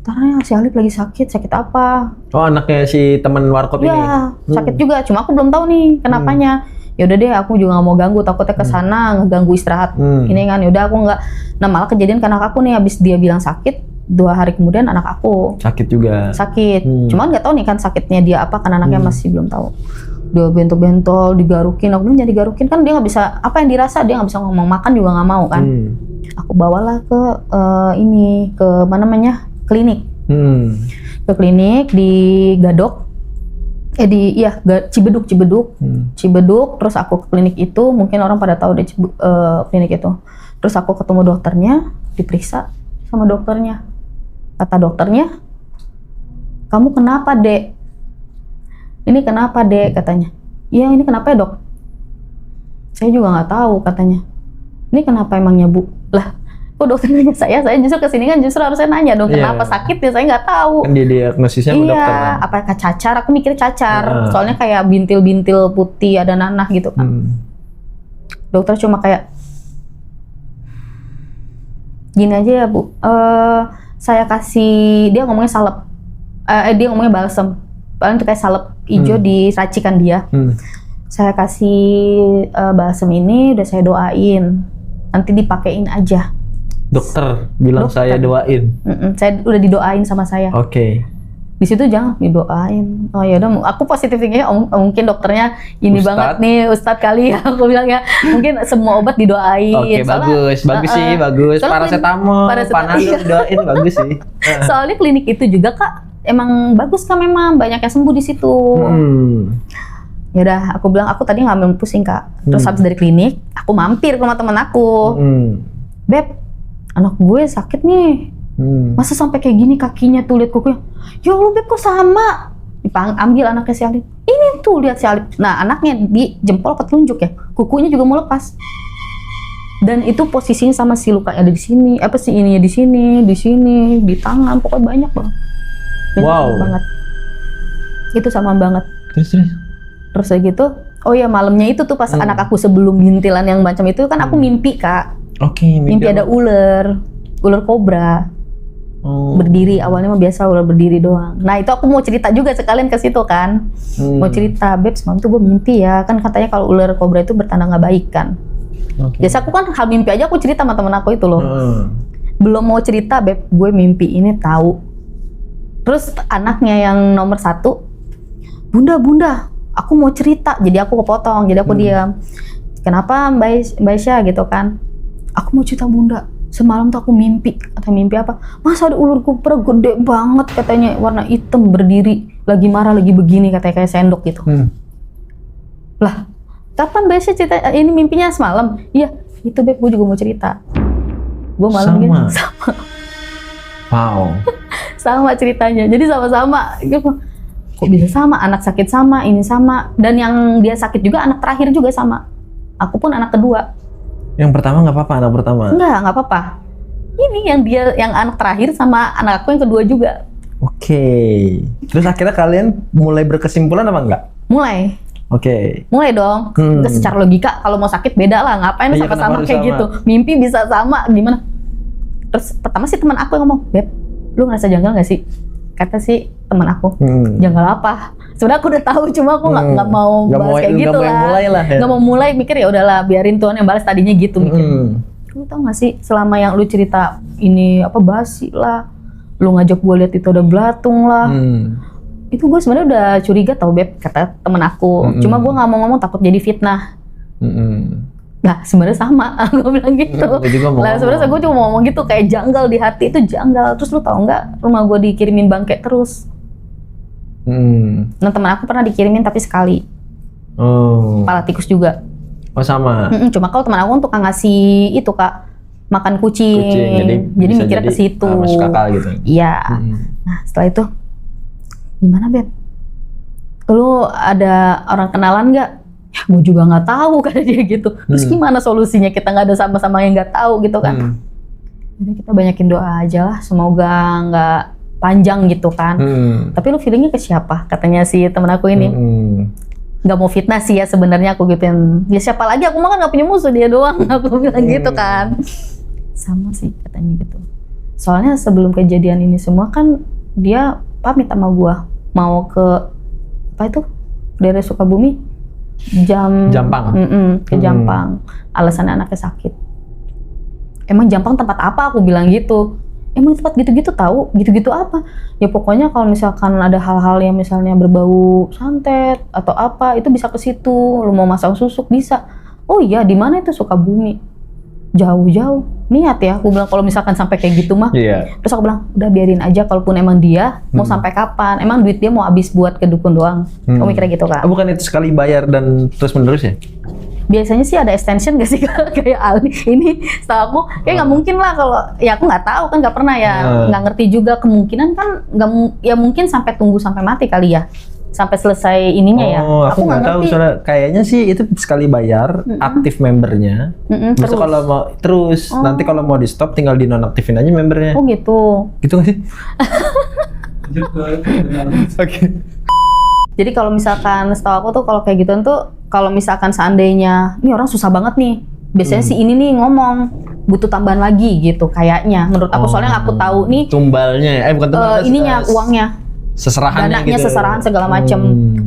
Karena si Alif lagi sakit apa? Oh, anaknya si teman warkop ini? Iya, sakit juga. Cuma aku belum tahu nih kenapanya. Ya udah deh, aku juga nggak mau ganggu. Takutnya kesana ngeganggu istirahat. Ini kan, yaudah aku nggak. Nah malah kejadian karena aku nih, habis dia bilang sakit, 2 hari kemudian anak aku sakit juga. Sakit. Cuman nggak tahu nih kan sakitnya dia apa, kan anaknya masih belum tahu. Dia bentol-bentol, digarukin. Aku bilang jangan digarukin, kan dia nggak bisa. Apa yang dirasa dia nggak bisa ngomong, makan juga nggak mau kan. Aku bawalah ke ke mana namanya? Klinik. Ke klinik di Gadok. Cibeduk. Cibeduk, terus aku ke klinik itu, mungkin orang pada tahu deh klinik itu. Terus aku ketemu dokternya, diperiksa sama dokternya. Kata dokternya, "Kamu kenapa, Dek?" "Ini kenapa, Dek?" katanya. "Iya, ini kenapa ya, Dok?" "Saya juga nggak tahu," katanya. "Ini kenapa emangnya, Bu?" Lah, kok dokter nanya saya justru kesini kan justru harusnya nanya dong kenapa sakit ya, saya nggak tahu. Kan dia diagnosisnya sama dokter kan? Apakah cacar? Aku mikir cacar, soalnya kayak bintil-bintil putih ada nanah gitu kan. Dokter cuma kayak, "Gini aja ya Bu, saya kasih," dia ngomongnya salep, dia ngomongnya balsem, paling itu kayak salep hijau diracikan dia. "Saya kasih balsem ini, udah saya doain, nanti dipakein aja." Dokter bilang Dokter. saya doain. Saya udah didoain sama saya. Oke. Di situ jangan didoain. Oh ya udah, aku positif thinkingnya mungkin dokternya ini Ustadz. banget nih, Ustadz kali ya. Aku bilang ya, mungkin semua obat didoain. Oke, bagus sih, bagus. Paracetamol, Panadol doain bagus sih. Soalnya klinik itu juga Kak, emang bagus Kak, memang banyak yang sembuh di situ. Ya udah, aku bilang aku tadi ngambil pusing Kak. Terus habis dari klinik, aku mampir ke rumah teman aku. "Beb, anak gue sakit nih. Masa sampai kayak gini kakinya tuh, lihat kukunya." "Ya Allah Beb, kok sama?" Ambil anaknya si Alif. "Ini tuh, lihat si Alif." Nah anaknya di jempol apa telunjuk ya, kukunya juga mau lepas. Dan itu posisinya sama si lukanya ada di sini, apa sih ininya di sini, di tangan, pokoknya banyak banget. Banget. Itu sama banget. Terus kayak gitu. Oh ya malamnya itu tuh pas anak aku sebelum bintilan yang macam itu kan aku mimpi Kak. Oke, Mimpi ada ular kobra. Berdiri, awalnya mah biasa ular berdiri doang. Nah itu aku mau cerita juga sekalian ke situ kan. Mau cerita, "Beb, semalam tuh gue mimpi ya, kan katanya kalau ular kobra itu bertanda nggak baik kan." Biasa aku kan hal mimpi aja aku cerita sama temen aku itu loh. Belum mau cerita, "Beb, gue mimpi ini tahu." Terus anaknya yang nomor 1, Bunda, aku mau cerita." Jadi aku kepotong, jadi aku diam. "Kenapa Mbak Isya?" gitu kan. "Aku mau cerita Bunda, semalam tuh aku mimpi." Kata, "Mimpi apa?" "Masa ada ular kobra gede banget," katanya, "warna hitam berdiri, lagi marah, lagi begini," katanya kayak sendok gitu. Lah, kapan Mbak Isya cerita ini mimpinya semalam? "Iya, itu Beb, gue juga mau cerita." Gue malam gitu. Sama. Wow. Sama ceritanya, jadi sama-sama. Kok bisa sama? Anak sakit sama, ini sama. Dan yang dia sakit juga anak terakhir juga sama. Aku pun anak kedua. Yang pertama nggak apa-apa, anak pertama? Nggak apa-apa. Ini yang anak terakhir sama anak aku yang kedua juga. Oke. Terus akhirnya kalian mulai berkesimpulan apa enggak? Mulai. Oke. Mulai dong. Secara logika kalau mau sakit beda lah. Ngapain sama-sama kayak gitu? Mimpi bisa sama, gimana? Terus pertama sih teman aku yang ngomong, "Beb, lu ngerasa janggal nggak sih?" Kata si teman aku. "Janggal apa?" Sebenarnya aku udah tahu, cuma aku nggak mau bahas kayak gitu lah. Nggak mau mulai, mikir ya udahlah, biarin Tuhan yang balas, tadinya gitu mikir. Lu tau nggak sih, selama yang lu cerita ini apa basi lah, lu ngajak gue lihat itu ada belatung lah, itu gue sebenarnya udah curiga tau Beb, kata temen aku. Cuma gue nggak mau ngomong, takut jadi fitnah. Nah sebenarnya sama, gue bilang gitu. Nah sebenarnya gue cuma ngomong gitu, kayak janggal di hati, itu janggal. Terus lu tau nggak, rumah gue dikirimin bangke terus. Nah teman aku pernah dikirimin tapi sekali. Kepala tikus juga. Oh sama. Cuma kalau teman aku tukang ngasih itu Kak, makan kucing. Jadi mikirnya ke situ. Masuk akal gitu. Iya. Nah setelah itu, "Gimana Beb? Lu ada orang kenalan nggak?" "Ya gue juga nggak tahu," kata dia gitu. Terus gimana solusinya, kita nggak ada sama-sama yang nggak tahu gitu kan. Jadi kita banyakin doa aja lah, semoga nggak panjang gitu kan. Tapi lu feelingnya ke siapa? Katanya si temen aku ini. Gak mau fitnah sih ya sebenarnya aku gituin. Ya siapa lagi, aku mah kan gak punya musuh, dia doang. Aku bilang gitu kan. Sama sih katanya gitu. Soalnya sebelum kejadian ini semua kan dia pamit sama gua mau ke apa itu daerah Sukabumi, Jampang. Ke Jampang. Alasannya anaknya sakit. Emang Jampang tempat apa? Aku bilang gitu. Emang tempat gitu-gitu tahu? Gitu-gitu apa? Ya pokoknya kalau misalkan ada hal-hal yang misalnya berbau santet atau apa, itu bisa ke situ. Lu mau masang susuk bisa. Oh iya, di mana itu? Sukabumi. Jauh-jauh. Niat ya, aku bilang kalau misalkan sampai kayak gitu mah. Iya. Terus aku bilang, udah biarin aja, kalaupun emang dia mau sampai kapan. Emang duit dia mau habis buat ke dukun doang. Aku mikirnya gitu kan. Bukan itu sekali bayar dan terus menerus ya? Biasanya sih ada extension gak sih kayak Ali ini, setahu aku kayak nggak mungkin lah kalau ya aku nggak tahu kan, nggak pernah ya, nggak ngerti juga, kemungkinan kan nggak ya mungkin sampai tunggu sampai mati kali ya, sampai selesai ininya ya. Aku nggak tahu soalnya kayaknya sih itu sekali bayar aktif membernya, terus kalau mau terus nanti kalau mau di stop tinggal dinonaktifin aja membernya. Oh gitu. Gitu nggak sih? Oke. Jadi kalau misalkan setahu aku tuh kalau kayak gitu tuh, kalau misalkan seandainya ini orang susah banget nih, biasanya si ini nih ngomong butuh tambahan lagi gitu kayaknya, menurut aku. Soalnya aku tahu nih tumbalnya, bukan tumbalnya, ininya uangnya, seserahannya dananya gitu. seserahan segala macem,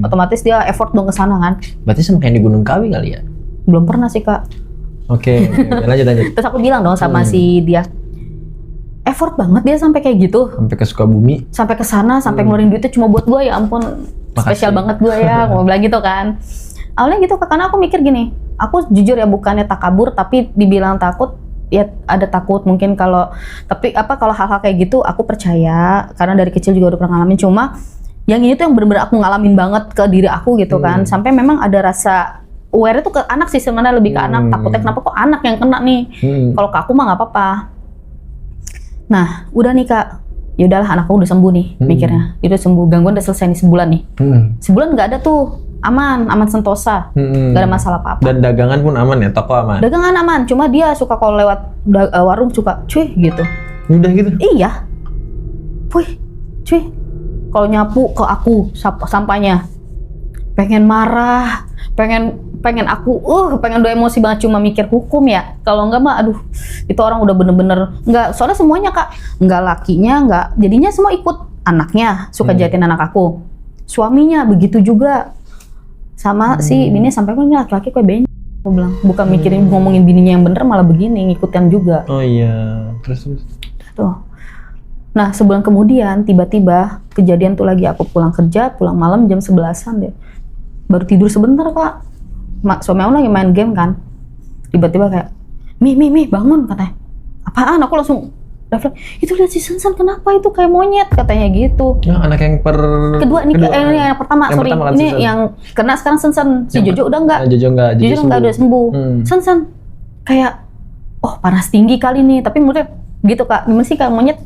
otomatis dia effort dong ke sana kan. Berarti sama kayak di Gunung Kawi kali ya? Belum pernah sih kak. Oke, lanjut. Terus aku bilang dong sama si dia, effort banget dia sampai kayak gitu, Sampai ke Sukabumi. sampai ke sana, sampai ngeluarin duitnya cuma buat gue, ya ampun. Spesial banget gue ya, mau bilang gitu kan. Awalnya gitu, karena aku mikir gini, aku jujur ya bukannya takabur, tapi dibilang takut, ya ada takut mungkin kalau, tapi kalau hal-hal kayak gitu aku percaya, karena dari kecil juga udah pernah ngalamin. Cuma yang ini tuh yang bener-bener aku ngalamin banget ke diri aku gitu kan, sampai memang ada rasa aware itu ke anak sih sebenarnya, lebih ke anak, takutnya kenapa kok anak yang kena nih. Kalau ke aku mah nggak apa-apa. Nah, udah nih kak, ya udahlah anakku udah sembuh nih, mikirnya dia udah sembuh, gangguan udah selesai nih sebulan nih. Sebulan nggak ada tuh, aman sentosa, nggak ada masalah apa-apa. Dan dagangan pun aman ya, toko aman. Dagangan aman, cuma dia suka kalau lewat warung suka cuy gitu. Udah gitu. Iya, cuy, kalau nyapu ke aku sampahnya, pengen marah, pengen aku pengen udah emosi banget, cuma mikir hukum ya. Kalau enggak mah aduh, itu orang udah bener-bener enggak, soalnya semuanya kak, enggak lakinya, enggak, jadinya semua ikut. Anaknya suka jahatin anak aku, suaminya begitu juga, sama si bininya, sampai kan laki-laki kayak benci. Aku bilang bukan mikirin ngomongin bininya yang bener, malah begini ngikutin juga. Oh iya, terus tuh. Nah sebulan kemudian tiba-tiba kejadian tuh lagi, aku pulang kerja, pulang malam jam 11-an deh, baru tidur sebentar kak. Suami aku lagi main game kan, tiba-tiba kayak Mi bangun katanya. Apaan? Aku langsung refleks, itu lihat si Sensan kenapa itu kayak monyet katanya gitu. Nah, anak yang kedua nih, yang pertama, sorry, pertama kan ini Sensan. Yang kena sekarang Sensan, si Jojo udah enggak. Jojo enggak udah sembuh. Sensan kayak panas tinggi kali nih, tapi menurutnya gitu kak, gimana sih kayak monyet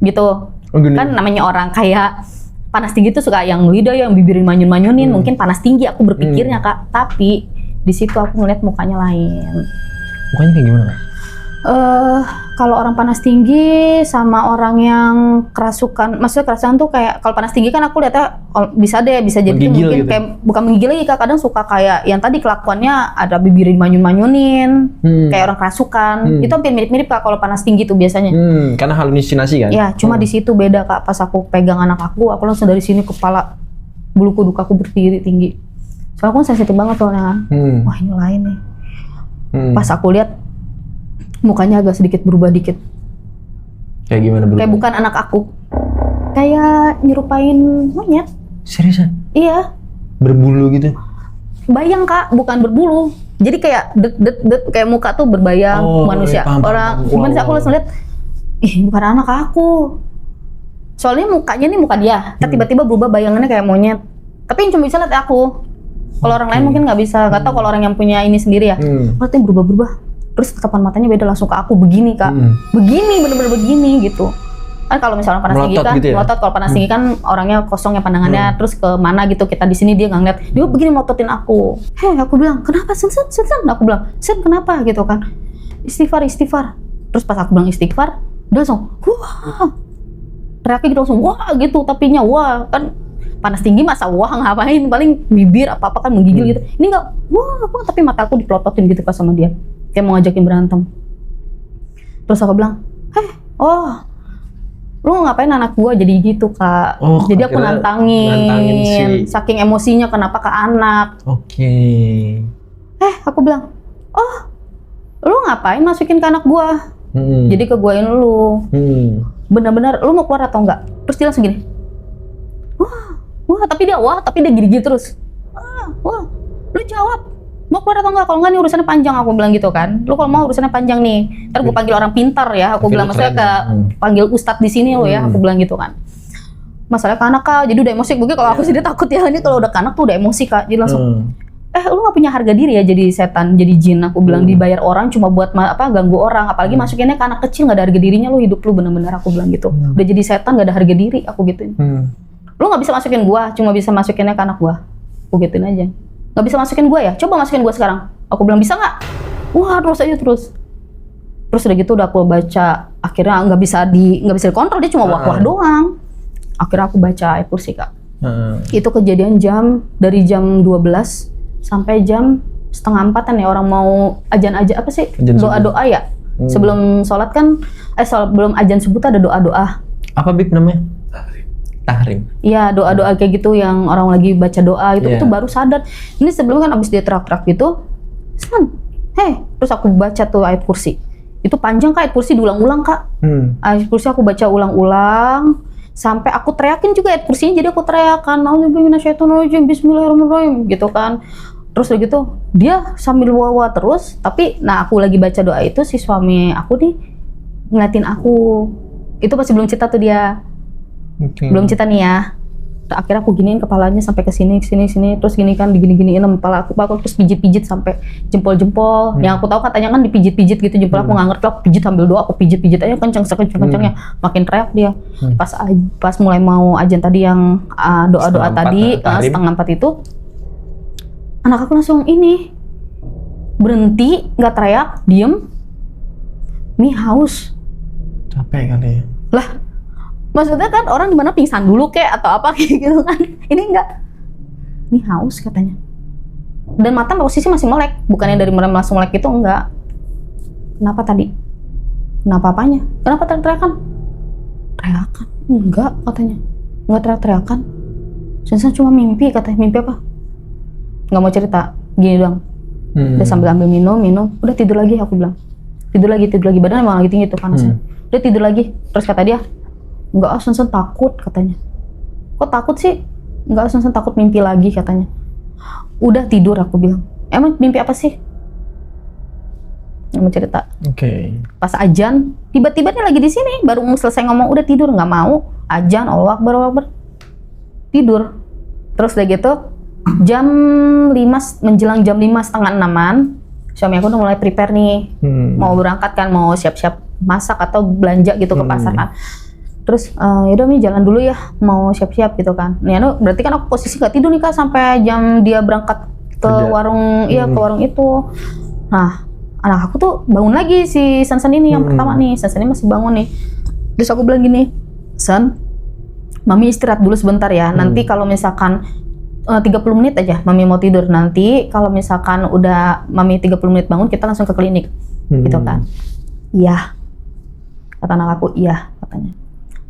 gitu. Kan namanya orang kayak panas tinggi tuh suka yang lidah yang bibirin manyun-manyunin, mungkin panas tinggi aku berpikirnya kak. Tapi di situ aku ngeliat mukanya lain. Mukanya kayak gimana kak? Kalau orang panas tinggi sama orang yang kerasukan, maksudnya kerasukan tuh kayak, kalau panas tinggi kan aku lihatnya bisa jadi menggigil mungkin gitu. Kayak bukan menggigil lagi kak, kadang suka kayak yang tadi kelakuannya ada bibirin manyun-manyunin, kayak orang kerasukan. Itu hampir mirip-mirip kak kalau panas tinggi tuh biasanya. Karena halusinasi kan? Ya, cuma di situ beda kak. Pas aku pegang anak aku langsung dari sini kepala bulu kuduk aku berdiri tinggi. Soalnya aku sensitif banget soalnya kan. Wah ini lain nih. Pas aku lihat mukanya agak sedikit berubah dikit. Kayak gimana berubah? Kayak bukan anak aku. Kayak nyerupain monyet. Seriusan? Iya. Berbulu gitu? Bayang kak, bukan berbulu. Jadi kayak det kayak muka tuh berbayang manusia. Orang gimana sih, aku langsung lihat, bukan anak aku. Soalnya mukanya nih muka dia, tiba-tiba berubah bayangannya kayak monyet. Tapi yang cuma bisa lihat aku. Kalau orang lain mungkin nggak bisa, nggak tahu kalau orang yang punya ini sendiri ya. Berarti berubah-berubah. Terus tatapan matanya beda langsung ke aku, begini kak, begini, bener-bener begini gitu. Kan kalau misalnya panas tinggi kan, gitu ya? melotot. Kalau panas tinggi kan orangnya kosong ya pandangannya, terus ke mana gitu. Kita di sini dia nggak ngeliat, dia begini melototin aku. Aku bilang kenapa Sen? Aku bilang Sen kenapa gitu kan? Istighfar. Terus pas aku bilang istighfar, dia langsung, wah. teriaknya gitu langsung wah gitu, tapinya wah kan panas tinggi masa wah ngapain, paling bibir apa-apa kan menggigil gitu. Ini enggak wah, tapi mata aku dipelototin gitu Kak sama dia. Kayak mau ngajakin berantem. Terus aku bilang, oh lu ngapain anak gua jadi gitu Kak. Jadi aku nantangin saking emosinya kenapa ke anak. Aku bilang, oh lu ngapain masukin ke anak gua. Jadi ke guain lu. Benar-benar lu mau keluar atau enggak. Terus dia langsung gini, wah tapi dia gini-gini terus. Wah lu jawab mau keluar atau enggak, kalau enggak nih urusannya panjang, aku bilang gitu kan. Lu kalau mau urusannya panjang nih, ntar gue panggil orang pintar ya, aku bilang, maksudnya ke panggil ustadz di sini lo ya, aku bilang gitu kan. Masalahnya ke anak Kak, jadi udah emosi. Gue kalau aku sih takut ya, ini kalau udah ke anak tuh udah emosi Kak, jadi langsung lu gak punya harga diri ya jadi setan, jadi jin, aku bilang. Dibayar orang cuma buat ganggu orang, apalagi masukinnya ke anak kecil, gak ada harga dirinya lu, hidup lu bener-bener, aku bilang gitu. Udah jadi setan gak ada harga diri, aku gituin. Lu gak bisa masukin gua, cuma bisa masukinnya ke anak gua, aku gituin aja. Gak bisa masukin gue ya? Coba masukin gue sekarang. Aku bilang bisa nggak? Wah terus aja terus. Terus udah gitu udah aku baca. Akhirnya nggak bisa dikontrol, dia cuma wah-wah doang. Akhirnya aku baca ayat kursi Kak. Itu kejadian dari jam 12 sampai jam 3:30 ya, orang mau ajan apa sih? Doa-doa ya. Sebelum sholat kan, sebelum ajan subuh ada doa-doa. Apa Bib namanya? Tahrim. Iya, doa-doa kayak gitu yang orang lagi baca doa gitu, itu baru sadar. Ini sebelum kan abis dia teriak-teriak gitu, terus aku baca tuh ayat kursi. Itu panjang Kak, ayat kursi diulang-ulang Kak. Ayat kursi aku baca ulang-ulang sampai aku teriakin juga ayat kursinya, jadi aku teriakan A'udzubillahi minasyaitonirrajim, bismillahirrahmanirrahim gitu kan. Terus udah gitu dia sambil wawa terus, tapi aku lagi baca doa itu, si suami aku nih ngeliatin aku. Itu masih belum cerita tuh dia. Belum cerita nih ya. Akhirnya aku giniin kepalanya sampai ke sini, terus gini kan digini-giniin kepala aku terus pijit-pijit sampai jempol-jempol. Yang aku tahu katanya kan dipijit-pijit gitu jempol, aku nggak ngerti, aku pijit sambil doa, aku pijit-pijit aja kenceng-kencengnya. Makin teriak dia. Pas mulai mau ajan tadi yang doa-doa tadi 3:30 itu, anak aku langsung ini berhenti, nggak teriak, diem. Mi haus. Capek kali ya. Lah, maksudnya kan orang dimana pingsan dulu kek atau apa kayak gitu kan. Ini enggak. Ini haus katanya. Dan mata posisi masih melek. Bukannya dari mulai langsung melek itu, enggak. Kenapa tadi? Kenapa apanya? Kenapa teriak-teriakan? Teriakan? Enggak katanya. Enggak teriak-teriakan. Sensan cuma mimpi katanya. Mimpi apa? Enggak mau cerita. Gini doang. Udah sambil ambil minum. Udah tidur lagi aku bilang. Tidur lagi. Badan emang lagi tinggi tuh panasnya. Udah tidur lagi. Terus kata dia, enggak, Sensen takut katanya. Kok takut sih? Enggak, Sensen takut mimpi lagi katanya. Udah tidur aku bilang. Emang mimpi apa sih? Nggak mau cerita. Pas ajan, tiba-tiba dia lagi di sini, baru mau selesai ngomong udah tidur, nggak mau. Ajan, Allahu Akbar. Tidur. Terus udah gitu, jam 5 menjelang jam 5:30-an, suami aku udah mulai prepare nih. Mau berangkat kan, mau siap-siap masak atau belanja gitu ke pasar kan. Terus yaudah Mi jalan dulu ya, mau siap-siap gitu kan. Nih berarti kan aku posisi nggak tidur nih Kak sampai jam dia berangkat ke warung, ke warung itu. Nah anak aku tuh bangun lagi, si Sensen ini yang pertama nih, Sensen ini masih bangun nih. Terus aku bilang gini, Sen, Mami istirahat dulu sebentar ya. Nanti kalau misalkan 30 menit aja Mami mau tidur. Nanti kalau misalkan udah Mami 30 menit bangun, kita langsung ke klinik gitu kan. Iya, kata anak aku, iya katanya.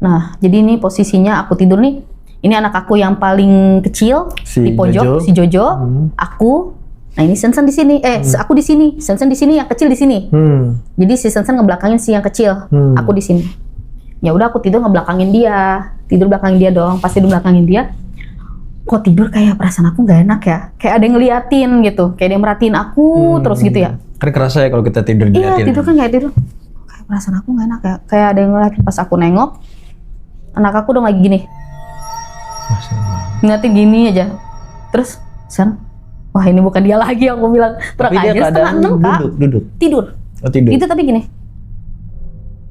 Nah, jadi ini posisinya aku tidur nih. Ini anak aku yang paling kecil di pojok, si Jojo. Aku, nah ini Sensen di sini. Aku di sini. Sensen di sini, yang kecil di sini. Jadi si Sensen ngebelakangin si yang kecil. Aku di sini. Ya udah aku tidur ngebelakangin dia. Tidur belakangin dia dong. Pasti tidur belakangin dia. Kok tidur kayak perasaan aku nggak enak ya? Kayak ada yang ngeliatin gitu. Kayak ada yang merhatiin aku terus gitu ya. Kan kerasa ya kalau kita tidur ngeliatin. Iya, tidur kan kayak tidur. Kayak perasaan aku nggak enak ya. Kayak ada yang ngeliatin. Pas aku nengok, anak aku udah lagi gini. Ngeliatin gini aja. Terus, Sen, wah ini bukan dia lagi, aku bilang. Terus aja 5:30 Kak. Duduk. Tidur. Oh, tidur. Itu tapi gini.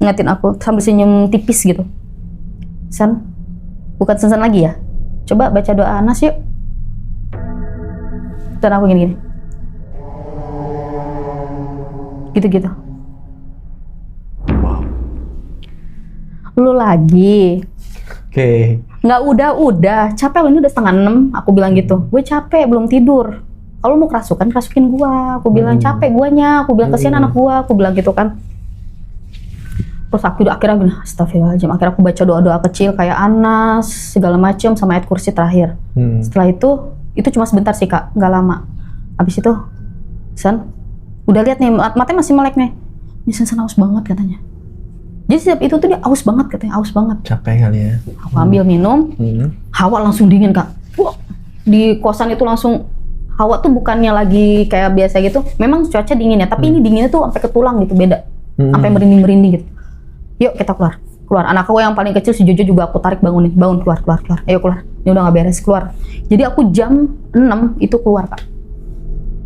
Ngeliatin aku sambil senyum tipis gitu. Sen, bukan Sensen lagi ya? Coba baca doa Anas yuk. Dan aku gini-gini. Gitu-gitu. Lu lagi. Oke. Nggak udah capek loh, ini udah 5:30, aku bilang gitu. Gue capek, belum tidur. Kalau mau kerasukan, kerasukin gua. Aku bilang capek guanya, aku bilang kesian anak gua, aku bilang gitu kan. Terus aku akhirnya gini, astagfirullahaladzim. Akhirnya aku baca doa-doa kecil kayak Anas, segala macam sama ayat kursi terakhir. Setelah itu cuma sebentar sih kak, nggak lama. Habis itu, San, udah lihat nih, matanya masih melek nih. Ini San aus banget katanya. Jadi setiap itu tuh dia aus banget katanya, aus banget. Capek kali ya. Aku ambil minum, hawa langsung dingin kak. Wah, di kosan itu langsung hawa tuh bukannya lagi kayak biasa gitu. Memang cuaca dingin ya, tapi ini dinginnya tuh sampai ke tulang gitu, beda. Sampai merinding-merinding gitu. Yuk kita keluar. Anak aku yang paling kecil si Jojo juga aku tarik bangun keluar. Ayo keluar. Ini udah nggak beres, keluar. Jadi aku jam 6 itu keluar kak.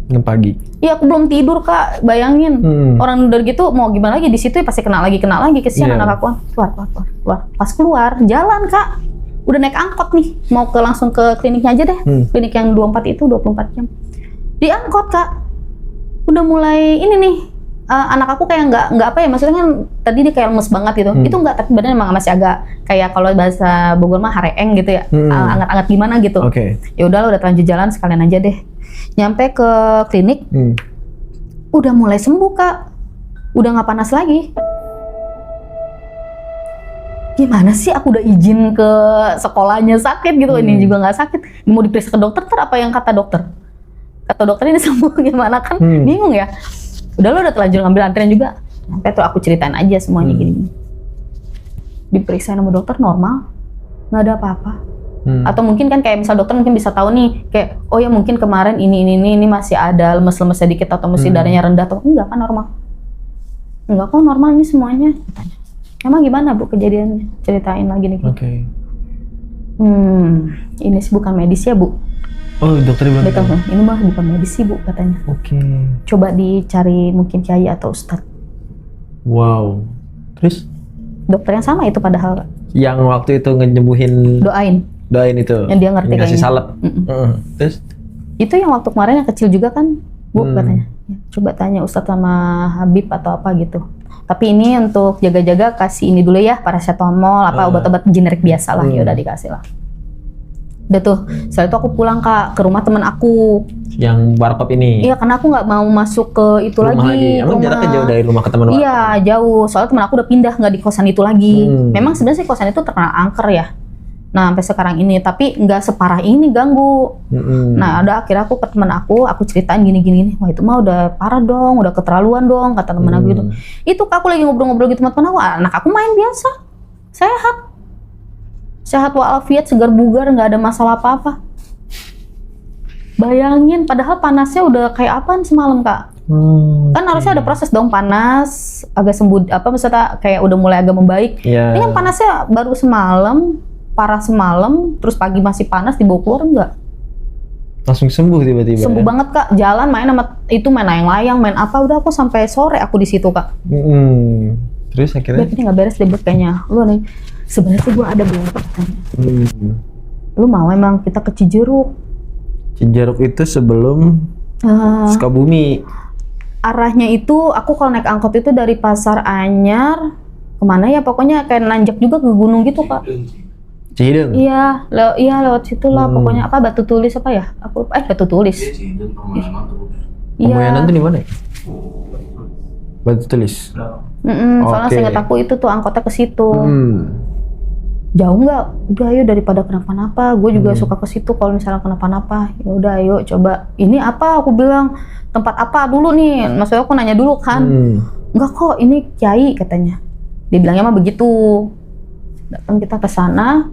Jam pagi. Iya aku belum tidur kak, bayangin. Orang udah gitu mau gimana lagi di situ ya pasti kena lagi kesian anak aku. Keluar. Pas keluar jalan kak, udah naik angkot nih, mau langsung ke kliniknya aja deh. Klinik yang 24 itu 24 jam. Di angkot kak, udah mulai ini nih. Anak aku kayak nggak apa ya, maksudnya kan tadi dia kayak lemes banget gitu. Itu nggak, tapi badannya emang masih agak kayak kalau bahasa Bogor mah hareeng gitu ya, anget-anget gimana gitu. Oke. Ya udah terlanjur jalan sekalian aja deh. Nyampe ke klinik, udah mulai sembuh kak, udah nggak panas lagi. Gimana sih, aku udah izin ke sekolahnya sakit gitu, ini juga nggak sakit. Mau diperiksa ke dokter, apa yang kata dokter? Kata dokter ini sembuh gimana kan? Bingung ya. Udah lo udah terlanjur ngambil antrian juga. Sampai tuh aku ceritain aja semuanya gini. Diperiksa sama dokter normal, nggak ada apa-apa. Atau mungkin kan kayak misal dokter mungkin bisa tahu nih, kayak oh ya mungkin kemarin ini masih ada lemes-lemes sedikit atau mesti darahnya rendah atau enggak kan normal. Enggak kok normal ini semuanya. Katanya. Emang gimana Bu kejadiannya? Ceritain lagi nih. Oke. Ini sih bukan medis ya Bu. Oh dokter bilang. Betul, ini mah bukan medis sih Bu katanya. Oke. Coba dicari mungkin kiai atau ustadz. Wow. Terus? Dokter yang sama itu padahal. Yang waktu itu ngenyembuhin. Doain itu. Yang dia ngerti ngasih kayaknya. salep. Terus? Itu yang waktu kemarin yang kecil juga kan Bu katanya. Ya, coba tanya ustadz sama Habib atau apa gitu. Tapi ini untuk jaga-jaga kasih ini dulu ya, paracetamol, obat-obat generik biasa lah, ya udah dikasih lah. Udah tuh, setelah itu aku pulang kak ke rumah teman aku. Yang warkop ini? Iya, karena aku nggak mau masuk ke itu rumah lagi. Emang jaraknya jauh dari rumah ke teman warkop? Iya, jauh. Soalnya teman aku udah pindah, nggak di kosan itu lagi. Memang sebenarnya sih kosan itu terkena angker ya. Nah, sampai sekarang ini, tapi nggak separah ini ganggu. Nah, udah akhirnya aku ke teman aku ceritain gini-gini. Wah, itu mah udah parah dong, udah keterlaluan dong, kata teman aku gitu. Itu aku lagi ngobrol-ngobrol gitu sama teman aku, anak aku main biasa, sehat walafiat, segar bugar, nggak ada masalah apa-apa. Bayangin, padahal panasnya udah kayak apaan semalam kak. Kan harusnya ada proses dong, panas, agak sembuh, maksudnya kayak udah mulai agak membaik. Ini kan panasnya baru semalam, parah semalam, terus pagi masih panas, dibawa keluar enggak? Langsung sembuh tiba-tiba. Sembuh banget kak, jalan main sama itu, main layang-layang, main apa, udah aku sampai sore aku di situ kak. Terus akhirnya? Ini nggak beres deh kayaknya. Lu nih, sebenarnya sih gua ada belum katanya. Lu mau emang kita ke Cijeruk? Cijeruk itu sebelum Sukabumi. Arahnya itu, aku kalau naik angkot itu dari Pasar Anyar kemana ya? Pokoknya kayak nanjak juga ke gunung gitu kak. Cihideng? Iya, lewat situ lah. Pokoknya apa, Batu Tulis apa ya? Aku Batu Tulis. Iya. Pemoyanan tuh di mana ya? Batu Tulis. Soalnya seingat aku itu tuh angkotnya ke situ. Jauh nggak? Udah ayo daripada kenapa-napa. Gue juga suka ke situ kalau misalnya kenapa-napa. Ya udah ayo coba. Ini apa? Aku bilang tempat apa dulu nih? Maksudnya aku nanya dulu kan. Enggak kok, ini kiai katanya. Dia bilangnya mah begitu. Datang kita ke sana.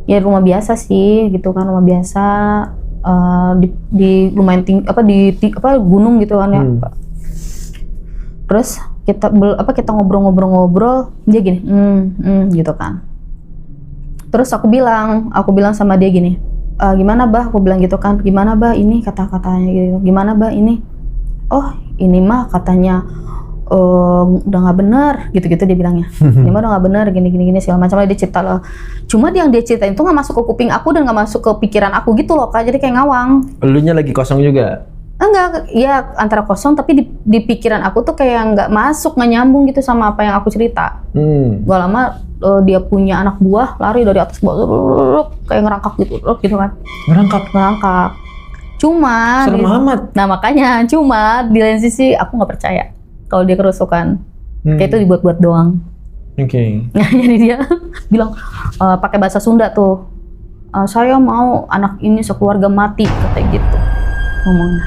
Ya rumah biasa sih, gitu kan, rumah biasa di lumayan tinggi, di gunung gitu kan ya. Terus kita ngobrol-ngobrol, dia gini, gitu kan. Terus aku bilang sama dia gini, gimana bah? Aku bilang gitu kan, gimana bah ini kata-katanya gitu, gimana bah ini? Oh ini mah katanya udah nggak benar, gitu-gitu dia bilangnya. Ini mah udah nggak benar, gini segala macam. Dia cerita loh. Cuma yang dia ceritain itu nggak masuk ke kuping aku dan nggak masuk ke pikiran aku gitu loh kak. Jadi kayak ngawang. Elunya lagi kosong juga? Enggak, ya antara kosong tapi di pikiran aku tuh kayak nggak masuk, nggak nyambung gitu sama apa yang aku cerita. Gak lama dia punya anak buah lari dari atas bawah kayak ngerangkak gitu kan. Ngerangkak. Cuma Serem amat. nah makanya cuma di lain sisi aku nggak percaya kalau dia kerusukan. Kayak itu dibuat-buat doang. Oke. Nah, jadi dia bilang pakai bahasa Sunda tuh. Saya mau anak ini sekeluarga mati katanya gitu ngomongnya.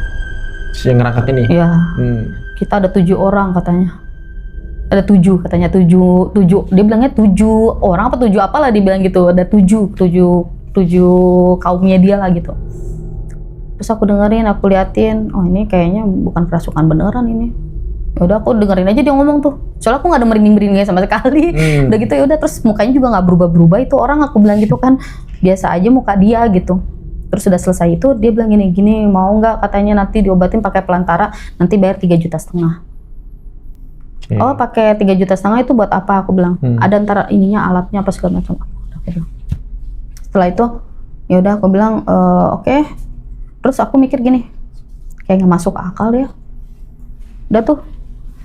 Si yang ngerangkak ini? Iya. Kita ada 7 orang katanya. Ada 7 katanya, 7. Dia bilangnya 7 orang apa 7 apalah dibilang gitu. Ada 7 kaumnya dia lah gitu. Terus aku dengerin, aku liatin, oh ini kayaknya bukan kerasukan beneran ini. Ya udah aku dengerin aja dia ngomong tuh. Soalnya aku nggak ada merinding-merindingnya sama sekali. Udah gitu ya udah, terus mukanya juga nggak berubah-berubah itu orang, aku bilang gitu kan. Biasa aja muka dia gitu. Terus sudah selesai itu dia bilang gini, mau nggak katanya nanti diobatin pakai pelantara, nanti bayar 3,5 juta. Oh pakai 3,5 juta itu buat apa? Aku bilang ada antara ininya alatnya apa segala macam. Setelah itu ya udah aku bilang oke. Terus aku mikir gini, kayak nggak masuk akal ya. Udah tuh,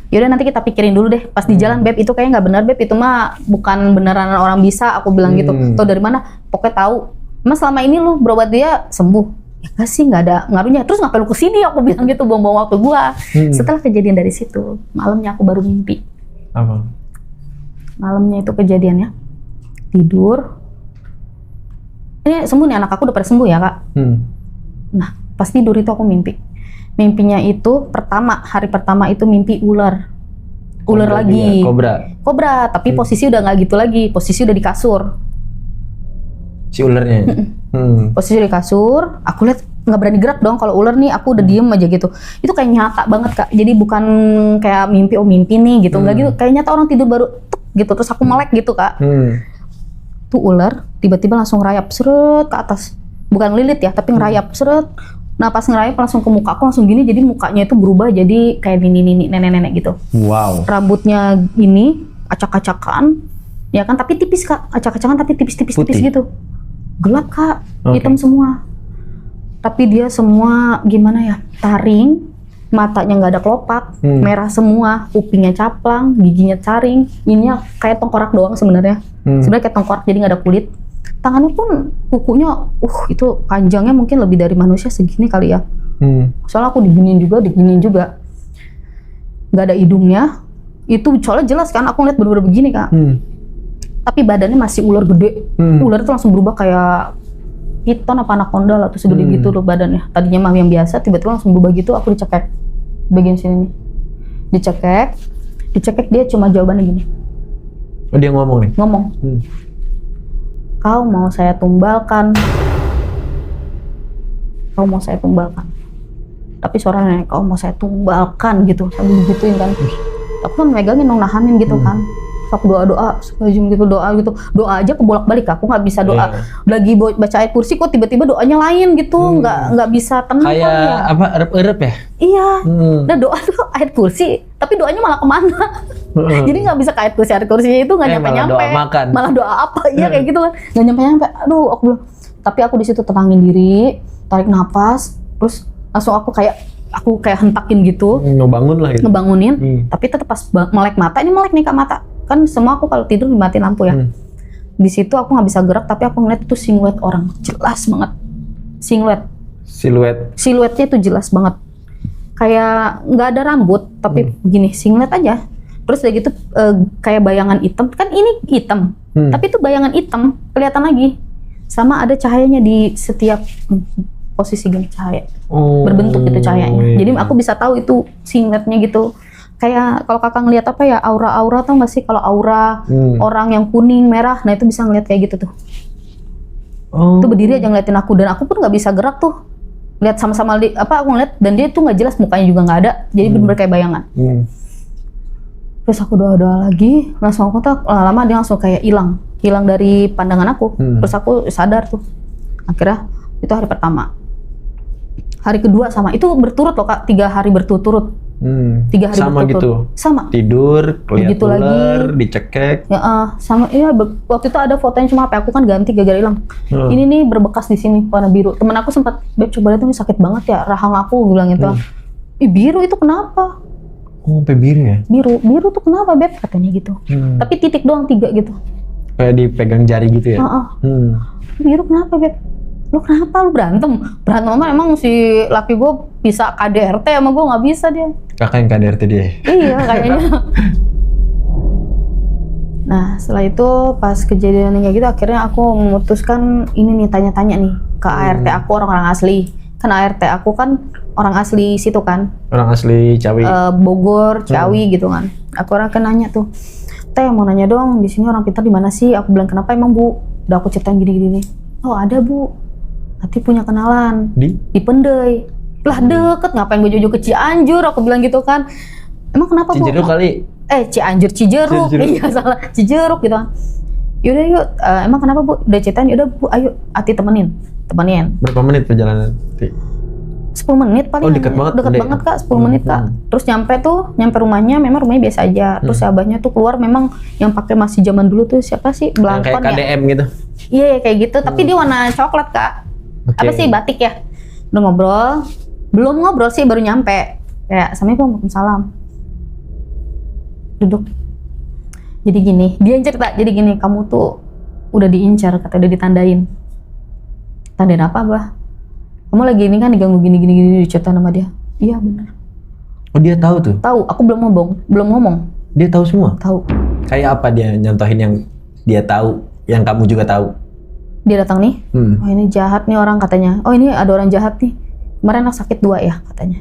yaudah nanti kita pikirin dulu deh. Pas di jalan, Beb itu kayaknya nggak benar, Beb itu mah bukan beneran orang bisa. Aku bilang gitu. Tahu dari mana? Pokoknya tahu. Mas selama ini lu berobat dia sembuh. Ya nggak sih, nggak ada ngaruhnya. Terus ngapain lu kesini? Aku bilang gitu, buang-buang waktu gua. Setelah kejadian dari situ, malamnya aku baru mimpi. Apa? Malamnya itu kejadiannya tidur. Ini sembuh nih, anak aku udah pada sembuh ya kak. Nah pas tidur itu aku mimpi. Mimpinya itu hari pertama itu mimpi ular lagi. Kobra, tapi posisi udah nggak gitu lagi. Posisi udah di kasur. Si ularnya. Posisi di kasur, aku lihat nggak berani gerak dong. Kalau ular nih aku udah diem aja gitu. Itu kayak nyata banget kak. Jadi bukan kayak mimpi nih gitu, nggak gitu. Kayak nyata orang tidur baru gitu. Terus aku melek gitu kak. Tuh ular tiba-tiba langsung ngerayap seret ke atas. Bukan lilit ya, tapi ngerayap seret. Nah pas ngerayap langsung ke muka aku langsung gini. Jadi mukanya itu berubah jadi kayak nenek-nenek gitu. Wow. Rambutnya ini acak-acakan, ya kan? Tapi tipis kak, acak-acakan tapi tipis gitu. Gelap kak, hitam semua. Tapi dia semua gimana ya, taring, matanya nggak ada kelopak, merah semua, kupingnya caplang, giginya caring, ininya kayak tengkorak doang sebenarnya. Sebenarnya kayak tengkorak jadi nggak ada kulit. Tangannya pun kukunya, itu panjangnya mungkin lebih dari manusia segini kali ya. Soalnya aku diginiin juga, nggak ada hidungnya. Itu soalnya jelas kan, aku ngeliat bener-bener begini kak. Tapi badannya masih ular gede. Ular itu langsung berubah kayak piton apa anaconda lah, terus segede gitu loh badannya. Tadinya mah yang biasa, tiba-tiba langsung berubah gitu. Aku dicekek bagian sini nih. Dicekek dia cuma jawabannya gini. Oh dia ngomong nih? Ngomong. Kau mau saya tumbalkan. Tapi suaranya kau mau saya tumbalkan gitu. Sambil digituin kan. Aku kan megangin dong, nahanin gitu kan. Aku doa doa aja kebolak-balik. Aku nggak bisa doa lagi baca ayat kursi kok tiba-tiba doanya lain gitu, nggak bisa tenang kayak ya. apa, erep-erep ya? Iya. Nah doa tuh ayat kursi tapi doanya malah kemana. Jadi nggak bisa ke ayat kursinya itu nggak nyampe-nyampe, malah doa apa iya kayak gitu kan, nggak nyampe-nyampe. Aduh aku bilang, tapi aku di situ tenangin diri, tarik nafas, terus langsung aku kayak hentakin gitu, ngebangunin. Tapi tetap pas melek mata, ini melek nih kak mata. Kan semua aku kalau tidur dimatiin lampu ya. Di situ aku nggak bisa gerak, tapi aku ngeliat itu siluet orang, jelas banget. Siluetnya itu jelas banget. Kayak nggak ada rambut, tapi begini, siluet aja. Terus udah gitu kayak bayangan hitam, kan ini hitam, tapi itu bayangan hitam kelihatan lagi. Sama ada cahayanya di setiap posisi gini cahaya, berbentuk gitu cahayanya. Jadi aku bisa tahu itu siluetnya gitu. Kayak kalau kakak ngelihat apa ya, aura-aura, tau gak sih kalau aura orang yang kuning merah, nah itu bisa ngeliat kayak gitu tuh. Itu berdiri aja ngeliatin aku, dan aku pun nggak bisa gerak tuh. Lihat sama-sama aku ngeliat, dan dia tuh nggak jelas, mukanya juga nggak ada, jadi bener-bener kayak bayangan. Terus aku doa-doa lagi, langsung aku tuh lama dia langsung kayak hilang dari pandangan aku. Terus aku sadar tuh. Akhirnya itu hari pertama. Hari kedua sama, itu berturut loh kak, 3 hari berturut-turut. 3 hari Sama berturut-turut. gitu. Sama. Tidur, lihat Begitu ular, lagi. dicekek. Ya, sama. Iya, waktu itu ada fotonya cuma HP aku kan ganti gara-gara hilang. Ini nih berbekas di sini warna biru. Temen aku sempat, "Beb, coba lihat ini sakit banget ya rahang aku," bilang gitu. Ih, biru itu kenapa? Oh, sampai biru ya? Biru tuh kenapa, Beb? Katanya gitu. Tapi titik doang 3 gitu. Kayak dipegang jari gitu ya? Biru kenapa, Beb? Lu kenapa? Lu berantem sama emang si laki gue bisa KDRT sama gue nggak bisa dia. Kakak yang KDRT dia? Iya kayaknya. Nah setelah itu pas kejadian kayak gitu akhirnya aku memutuskan ini nih tanya-tanya nih ke ART aku orang-orang asli. Kan ART aku kan orang asli situ kan. Orang asli Ciawi? Bogor, Ciawi gitu kan. Aku orang kan nanya tuh, "Teh mau nanya dong di sini orang pintar di mana sih?" Aku bilang, "Kenapa emang Bu?" Udah aku ceritain gini-gini nih. "Oh ada Bu. Nanti punya kenalan di Pendai." Lah deket, ngapain gue jauh-jauh ke Cianjur? Aku bilang gitu kan. Emang kenapa Bu? Cijeruk kali? Cijeruk. Iya salah, Cijeruk gitu kan. Yaudah yuk, emang kenapa Bu? Udah ceritain, yaudah Bu, ayo Ati temenin. Berapa menit perjalanan? 10 menit paling. Oh deket banget? Deket banget Kak, 10 menit Kak. Terus nyampe rumahnya, memang rumahnya biasa aja. Terus abahnya tuh keluar memang yang pakai masih zaman dulu tuh siapa sih? Yang kayak Belangkon ya? KDM gitu? Iya kayak gitu, tapi dia warna coklat Kak. Apa sih batik ya? Udah ngobrol, belum ngobrol sih baru nyampe. Kayak Assalamualaikum, Waalaikumsalam. Duduk. Jadi gini, dia yang cerita. Jadi gini, kamu tuh udah diincar, kata udah ditandain. Tandain apa bah? Kamu lagi ini kan diganggu gini dicerita sama dia. Iya benar. Oh dia tahu tuh? Tahu. Aku belum ngomong. Dia tahu semua? Tahu. Kayak apa dia nyontohin yang dia tahu, yang kamu juga tahu? Dia datang nih, oh ini jahat nih orang katanya. Oh ini ada orang jahat nih. Kemarin anak sakit 2 ya katanya.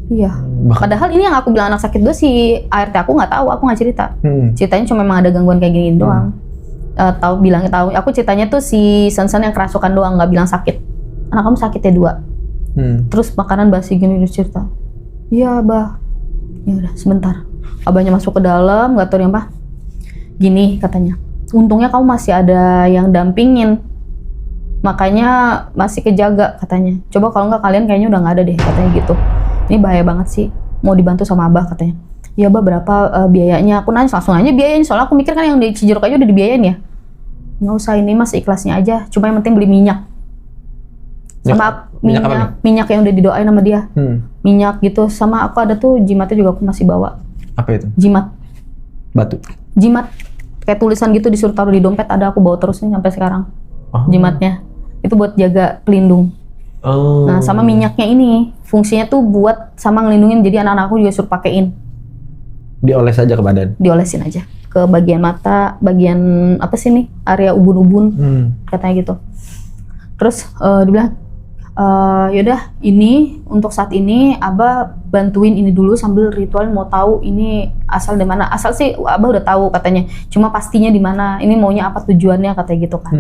Iya. Padahal ini yang aku bilang anak sakit 2 si ART aku nggak tahu, aku nggak cerita. Ceritanya cuma memang ada gangguan kayak gini doang. Bilangnya tahu. Aku ceritanya tuh si Sansan yang kerasukan doang, nggak bilang sakit. Anak kamu sakitnya 2. Terus makanan basi gini dia cerita. Iya bah. Ya udah sebentar. Abahnya masuk ke dalam, nggak tahu dia apa. Gini katanya. Untungnya kamu masih ada yang dampingin, makanya masih kejaga katanya. Coba kalau nggak kalian kayaknya udah nggak ada deh katanya gitu. Ini bahaya banget sih. Mau dibantu sama abah katanya. Ya bah berapa biayanya? Aku nanya langsung aja biayanya. Soalnya aku mikir kan yang di Cijeruk aja udah dibiayain ya. Nggak usah ini mas ikhlasnya aja. Cuma yang penting beli minyak. Sama minyak yang udah didoain sama dia. Minyak gitu. Sama aku ada tuh jimatnya juga aku masih bawa. Apa itu? Jimat. Batu? Jimat. Kayak tulisan gitu disuruh taruh di dompet, ada aku bawa terus nih sampai sekarang. Jimatnya itu buat jaga pelindung. Nah sama minyaknya ini fungsinya tuh buat sama ngelindungin, jadi anak-anakku juga suruh pakein. Dioles aja ke badan? Diolesin aja ke bagian mata, bagian apa sih nih, area ubun-ubun katanya gitu. Terus dibilang yaudah ini untuk saat ini Abah bantuin ini dulu sambil ritual, mau tahu ini asal dari mana. Asal sih Abah udah tahu katanya, cuma pastinya di mana, ini maunya apa tujuannya katanya gitu kan.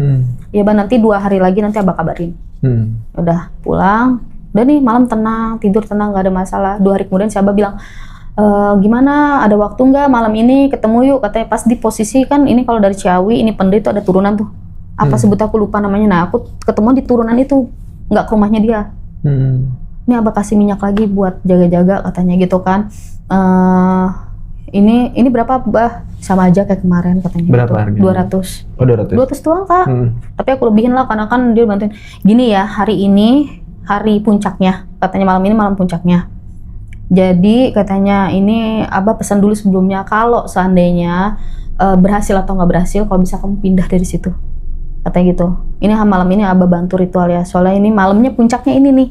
Ya Bah nanti 2 hari lagi nanti Abah kabarin. Udah pulang, udah nih malam tenang, tidur tenang, gak ada masalah. 2 hari kemudian si Abah bilang gimana, ada waktu nggak malam ini ketemu yuk katanya. Pas di posisi kan ini kalau dari Ciawi ini Pendai itu ada turunan tuh, apa sebut aku lupa namanya. Nah aku ketemu di turunan itu, nggak ke rumahnya dia. Ini Abah kasih minyak lagi buat jaga-jaga katanya gitu kan. Ini berapa Bah? Sama aja kayak kemarin katanya. Berapa harganya? 200. Oh 200? 200 doang Kak. Tapi aku lebihin lah karena kan dia bantuin. Gini ya, hari ini hari puncaknya, katanya malam ini malam puncaknya. Jadi katanya ini Abah pesan dulu sebelumnya, kalau seandainya berhasil atau nggak berhasil, kalau bisa kamu pindah dari situ. Katanya gitu. Ini malam ini Abah bantu ritual ya, soalnya ini malamnya puncaknya ini nih.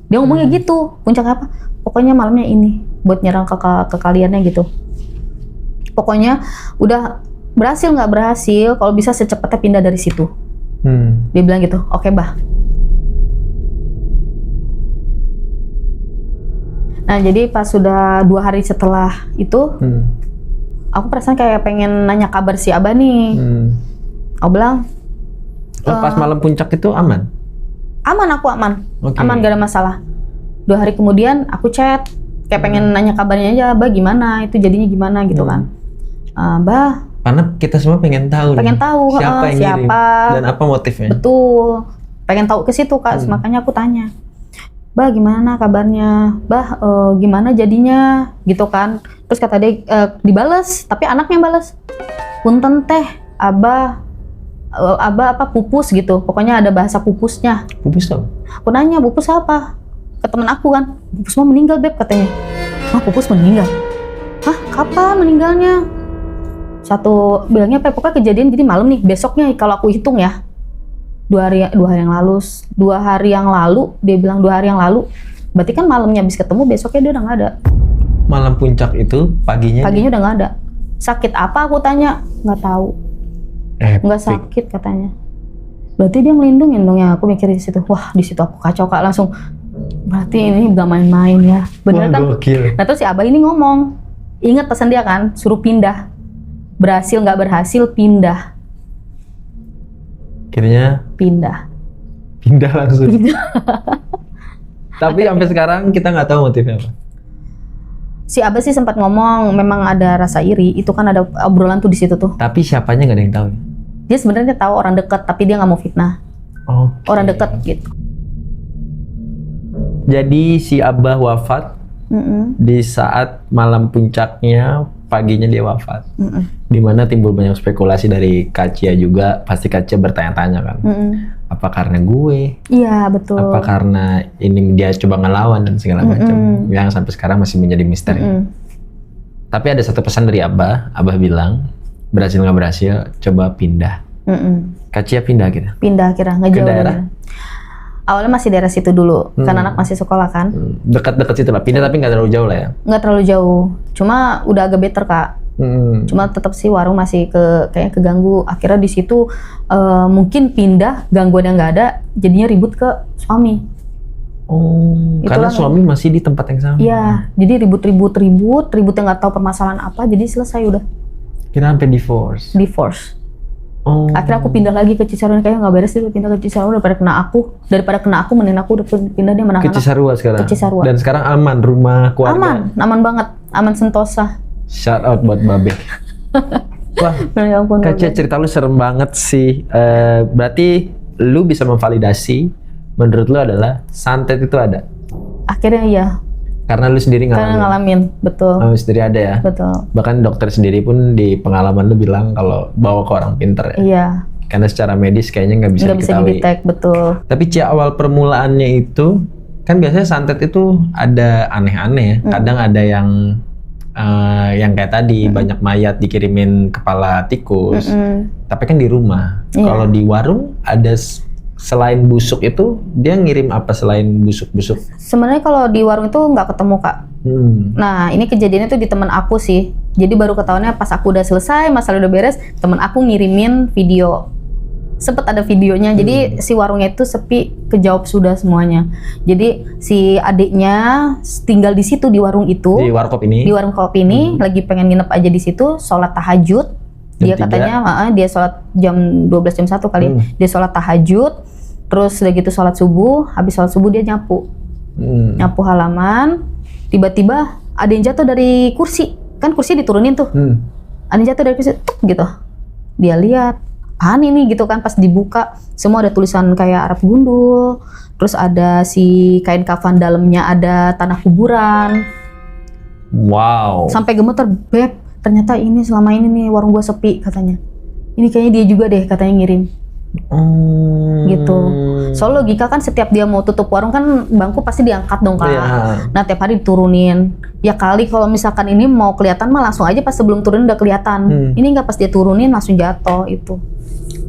Dia ngomongnya gitu, puncak apa? Pokoknya malamnya ini buat nyerang ke kaliannya gitu. Pokoknya udah berhasil nggak berhasil, kalau bisa secepatnya pindah dari situ. Dia bilang gitu. Oke Bah. Nah jadi pas sudah 2 hari setelah itu, aku perasaan kayak pengen nanya kabar si Abah nih. Aku bilang, pas malam puncak itu aman? Aman, aku aman. Okay. Aman, gak ada masalah. 2 hari kemudian aku chat, kayak pengen nanya kabarnya aja, Bah gimana, itu jadinya gimana gitu kan. Bah, karena kita semua pengen tahu siapa yang ngirim dan apa motifnya. Betul, pengen tahu ke situ Kak, makanya aku tanya. Bah gimana kabarnya, bah gimana jadinya gitu kan. Terus kata dia dibales, tapi anaknya balas, punten teh abah apa pupus gitu, pokoknya ada bahasa pupusnya. Pupus tau? Aku nanya pupus apa, ke temen aku kan, pupus mah meninggal beb katanya. Hah, pupus meninggal? Hah, kapan meninggalnya? Satu bilangnya pokoknya kejadian jadi malam nih, besoknya kalau aku hitung ya, 2 hari yang lalu, dia bilang 2 hari yang lalu, berarti kan malamnya habis ketemu, besoknya dia udah nggak ada. Malam puncak itu paginya Udah nggak ada. Sakit apa aku tanya, nggak tahu. Nggak sakit katanya. Berarti dia ngelindungin dong ya, aku mikir di situ. Wah, di situ aku kacau Kak, langsung. Berarti ini nggak main-main ya. Bener kan? Gokil. Nah terus si Abah ini ngomong, ingat pesan dia kan, suruh pindah. Berhasil nggak berhasil pindah. Akhirnya Pindah langsung. Pindah. Tapi sampai sekarang kita nggak tahu motifnya apa. Si Abah sih sempat ngomong memang ada rasa iri, itu kan ada obrolan tuh di situ tuh. Tapi siapanya nggak ada yang tahu. Dia sebenarnya tahu orang dekat, tapi dia nggak mau fitnah. Oke. Orang dekat gitu. Jadi si Abah wafat di saat malam puncaknya, paginya dia wafat. Dimana timbul banyak spekulasi dari Kacia juga, pasti Kacia bertanya-tanya kan. Apa karena gue? Iya betul. Apa karena ini dia coba ngelawan dan segala macam, yang sampai sekarang masih menjadi misteri. Tapi ada satu pesan dari Abah bilang berhasil nggak berhasil, coba pindah. Kacia pindah gitu. Pindah kira ngejauh Ke daerah? Awalnya masih daerah situ dulu, kan anak masih sekolah kan. Dekat-dekat situ lah, pindah tapi nggak terlalu jauh lah ya. Nggak terlalu jauh, cuma udah agak better Kak. Cuma tetap sih warung masih kayaknya keganggu. Akhirnya di situ mungkin pindah, gangguan yang nggak ada, jadinya ribut ke suami. Oh, karena Itulah suami masih di tempat yang sama. Iya, jadi ribut yang nggak tahu permasalahan apa, jadi selesai udah. Kira sampai divorce. Oh. Akhirnya aku pindah lagi ke Cisarua, kayaknya nggak beres sih pindah ke Cisarua daripada kena aku mending aku udah pindah dia menang Ke Cisarua sekarang. Ke Cisarua. Dan sekarang aman rumah keluarga. Aman banget, aman sentosa. Shout out buat Babe. Wah, Ya ampun, Kacia, cerita lu serem banget sih. Berarti lu bisa memvalidasi menurut lu adalah santet itu ada. Akhirnya iya. Karena lu sendiri Karena ngalamin, betul. Lu sendiri ada ya. Betul. Bahkan dokter sendiri pun di pengalaman lu bilang kalau bawa ke orang pinter ya. Iya. Karena secara medis kayaknya nggak bisa diketahui. di-detect, betul. Tapi awal permulaannya itu kan biasanya santet itu ada aneh-aneh ya. Kadang ada yang kayak tadi banyak mayat dikirimin kepala tikus. Tapi kan di rumah. Iya. Kalau di warung ada selain busuk itu dia ngirim apa selain busuk-busuk? Sebenarnya kalau di warung itu nggak ketemu Kak. Nah ini kejadiannya tuh di teman aku sih. Jadi baru ketahuannya pas aku udah selesai, masalah udah beres, teman aku ngirimin video. Sempet ada videonya, jadi si warungnya itu sepi, kejawab sudah semuanya. Jadi si adiknya tinggal di situ di warung itu. Di warkop ini? Di warung kopi ini, lagi pengen nginep aja di situ, sholat tahajud. Dia katanya, dia sholat jam 12 jam 1 kali. Dia sholat tahajud, terus udah gitu sholat subuh, habis sholat subuh dia nyapu. Nyapu halaman, tiba-tiba ada yang jatuh dari kursi. Kan kursi diturunin tuh. Ada yang jatuh dari kursi, tuk gitu. Dia lihat, apaan ini gitu kan, pas dibuka semua ada tulisan kayak Arab gundul, terus ada si kain kafan dalamnya ada tanah kuburan. Wow. Sampai gemeter, Beb, ternyata ini selama ini nih warung gua sepi katanya. Ini kayaknya dia juga deh katanya ngirim. Gitu. Soal logika kan setiap dia mau tutup warung kan bangku pasti diangkat dong Kak. Nah tiap hari diturunin. Ya kali kalau misalkan ini mau kelihatan mah langsung aja pas sebelum turun udah kelihatan. Ini nggak pas dia turunin langsung jatuh itu.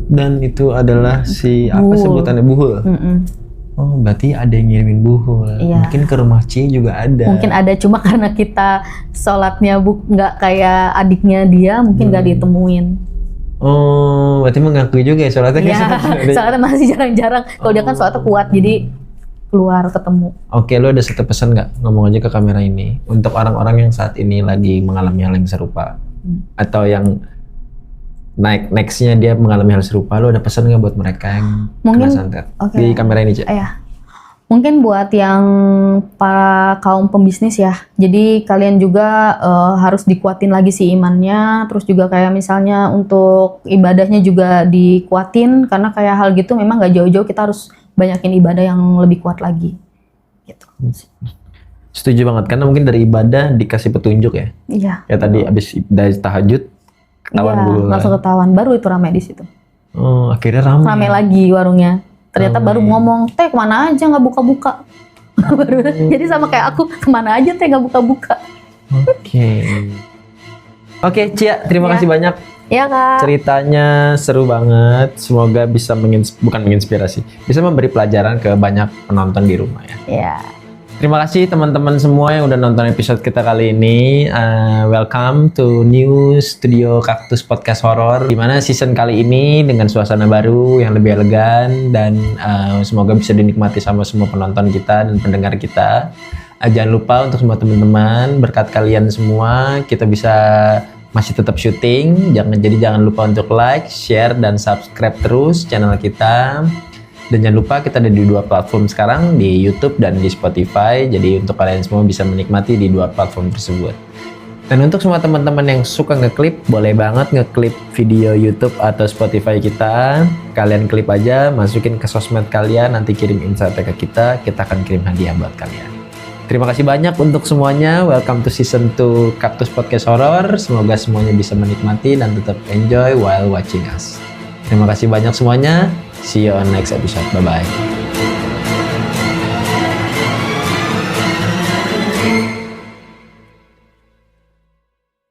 Dan itu adalah si apa Buhul. sebutannya buhul. Oh berarti ada yang ngirimin buhul. Iya. Mungkin ke rumah Cie juga ada. Mungkin ada, cuma karena kita sholatnya nggak kayak adiknya dia, mungkin nggak ditemuin. Oh, berarti mengakui juga ya sholatnya? Iya, sholatnya masih jarang-jarang. Kalau dia kan sholatnya kuat, jadi keluar ketemu. Oke, lo ada satu pesan nggak? Ngomong aja ke kamera ini. Untuk orang-orang yang saat ini lagi mengalami hal yang serupa. Atau yang nextnya dia mengalami hal serupa, lo ada pesan nggak buat mereka yang kena santet? Di kamera ini, Cik. Iya. Mungkin buat yang para kaum pembisnis ya, jadi kalian juga harus dikuatin lagi sih imannya, terus juga kayak misalnya untuk ibadahnya juga dikuatin, karena kayak hal gitu memang gak jauh-jauh kita harus banyakin ibadah yang lebih kuat lagi. gitu. Setuju banget, karena mungkin dari ibadah dikasih petunjuk ya. Iya. Ya tadi abis dari tahajud ketahuan Iya, dulu kan. langsung ketahuan. Baru itu ramai di situ. Oh, akhirnya ramai. Ramai lagi warungnya. Ternyata Ramai. baru ngomong, teh kemana aja nggak buka-buka. Baru, jadi sama kayak aku, kemana aja teh nggak buka-buka. Oke, Cia, terima Ya. kasih banyak. Iya kak. Ceritanya seru banget. Semoga bisa bukan menginspirasi, bisa memberi pelajaran ke banyak penonton di rumah ya. Iya. Terima kasih teman-teman semua yang udah nonton episode kita kali ini. Welcome to new studio Kaktus Podcast Horror. Dimana season kali ini dengan suasana baru yang lebih elegan dan semoga bisa dinikmati sama semua penonton kita dan pendengar kita. Jangan lupa untuk semua teman-teman, berkat kalian semua kita bisa masih tetap syuting. Jangan lupa untuk like, share, dan subscribe terus channel kita. Dan jangan lupa kita ada di 2 platform sekarang, di YouTube dan di Spotify. Jadi untuk kalian semua bisa menikmati di 2 platform tersebut. Dan untuk semua teman-teman yang suka ngeklip, boleh banget ngeklip video YouTube atau Spotify kita. Kalian klip aja, masukin ke sosmed kalian, nanti kirim insight ke kita akan kirim hadiah buat kalian. Terima kasih banyak untuk semuanya. Welcome to season 2 Kaktus Podcast Horror. Semoga semuanya bisa menikmati dan tetap enjoy while watching us. Terima kasih banyak semuanya. See you on next episode. Bye-bye.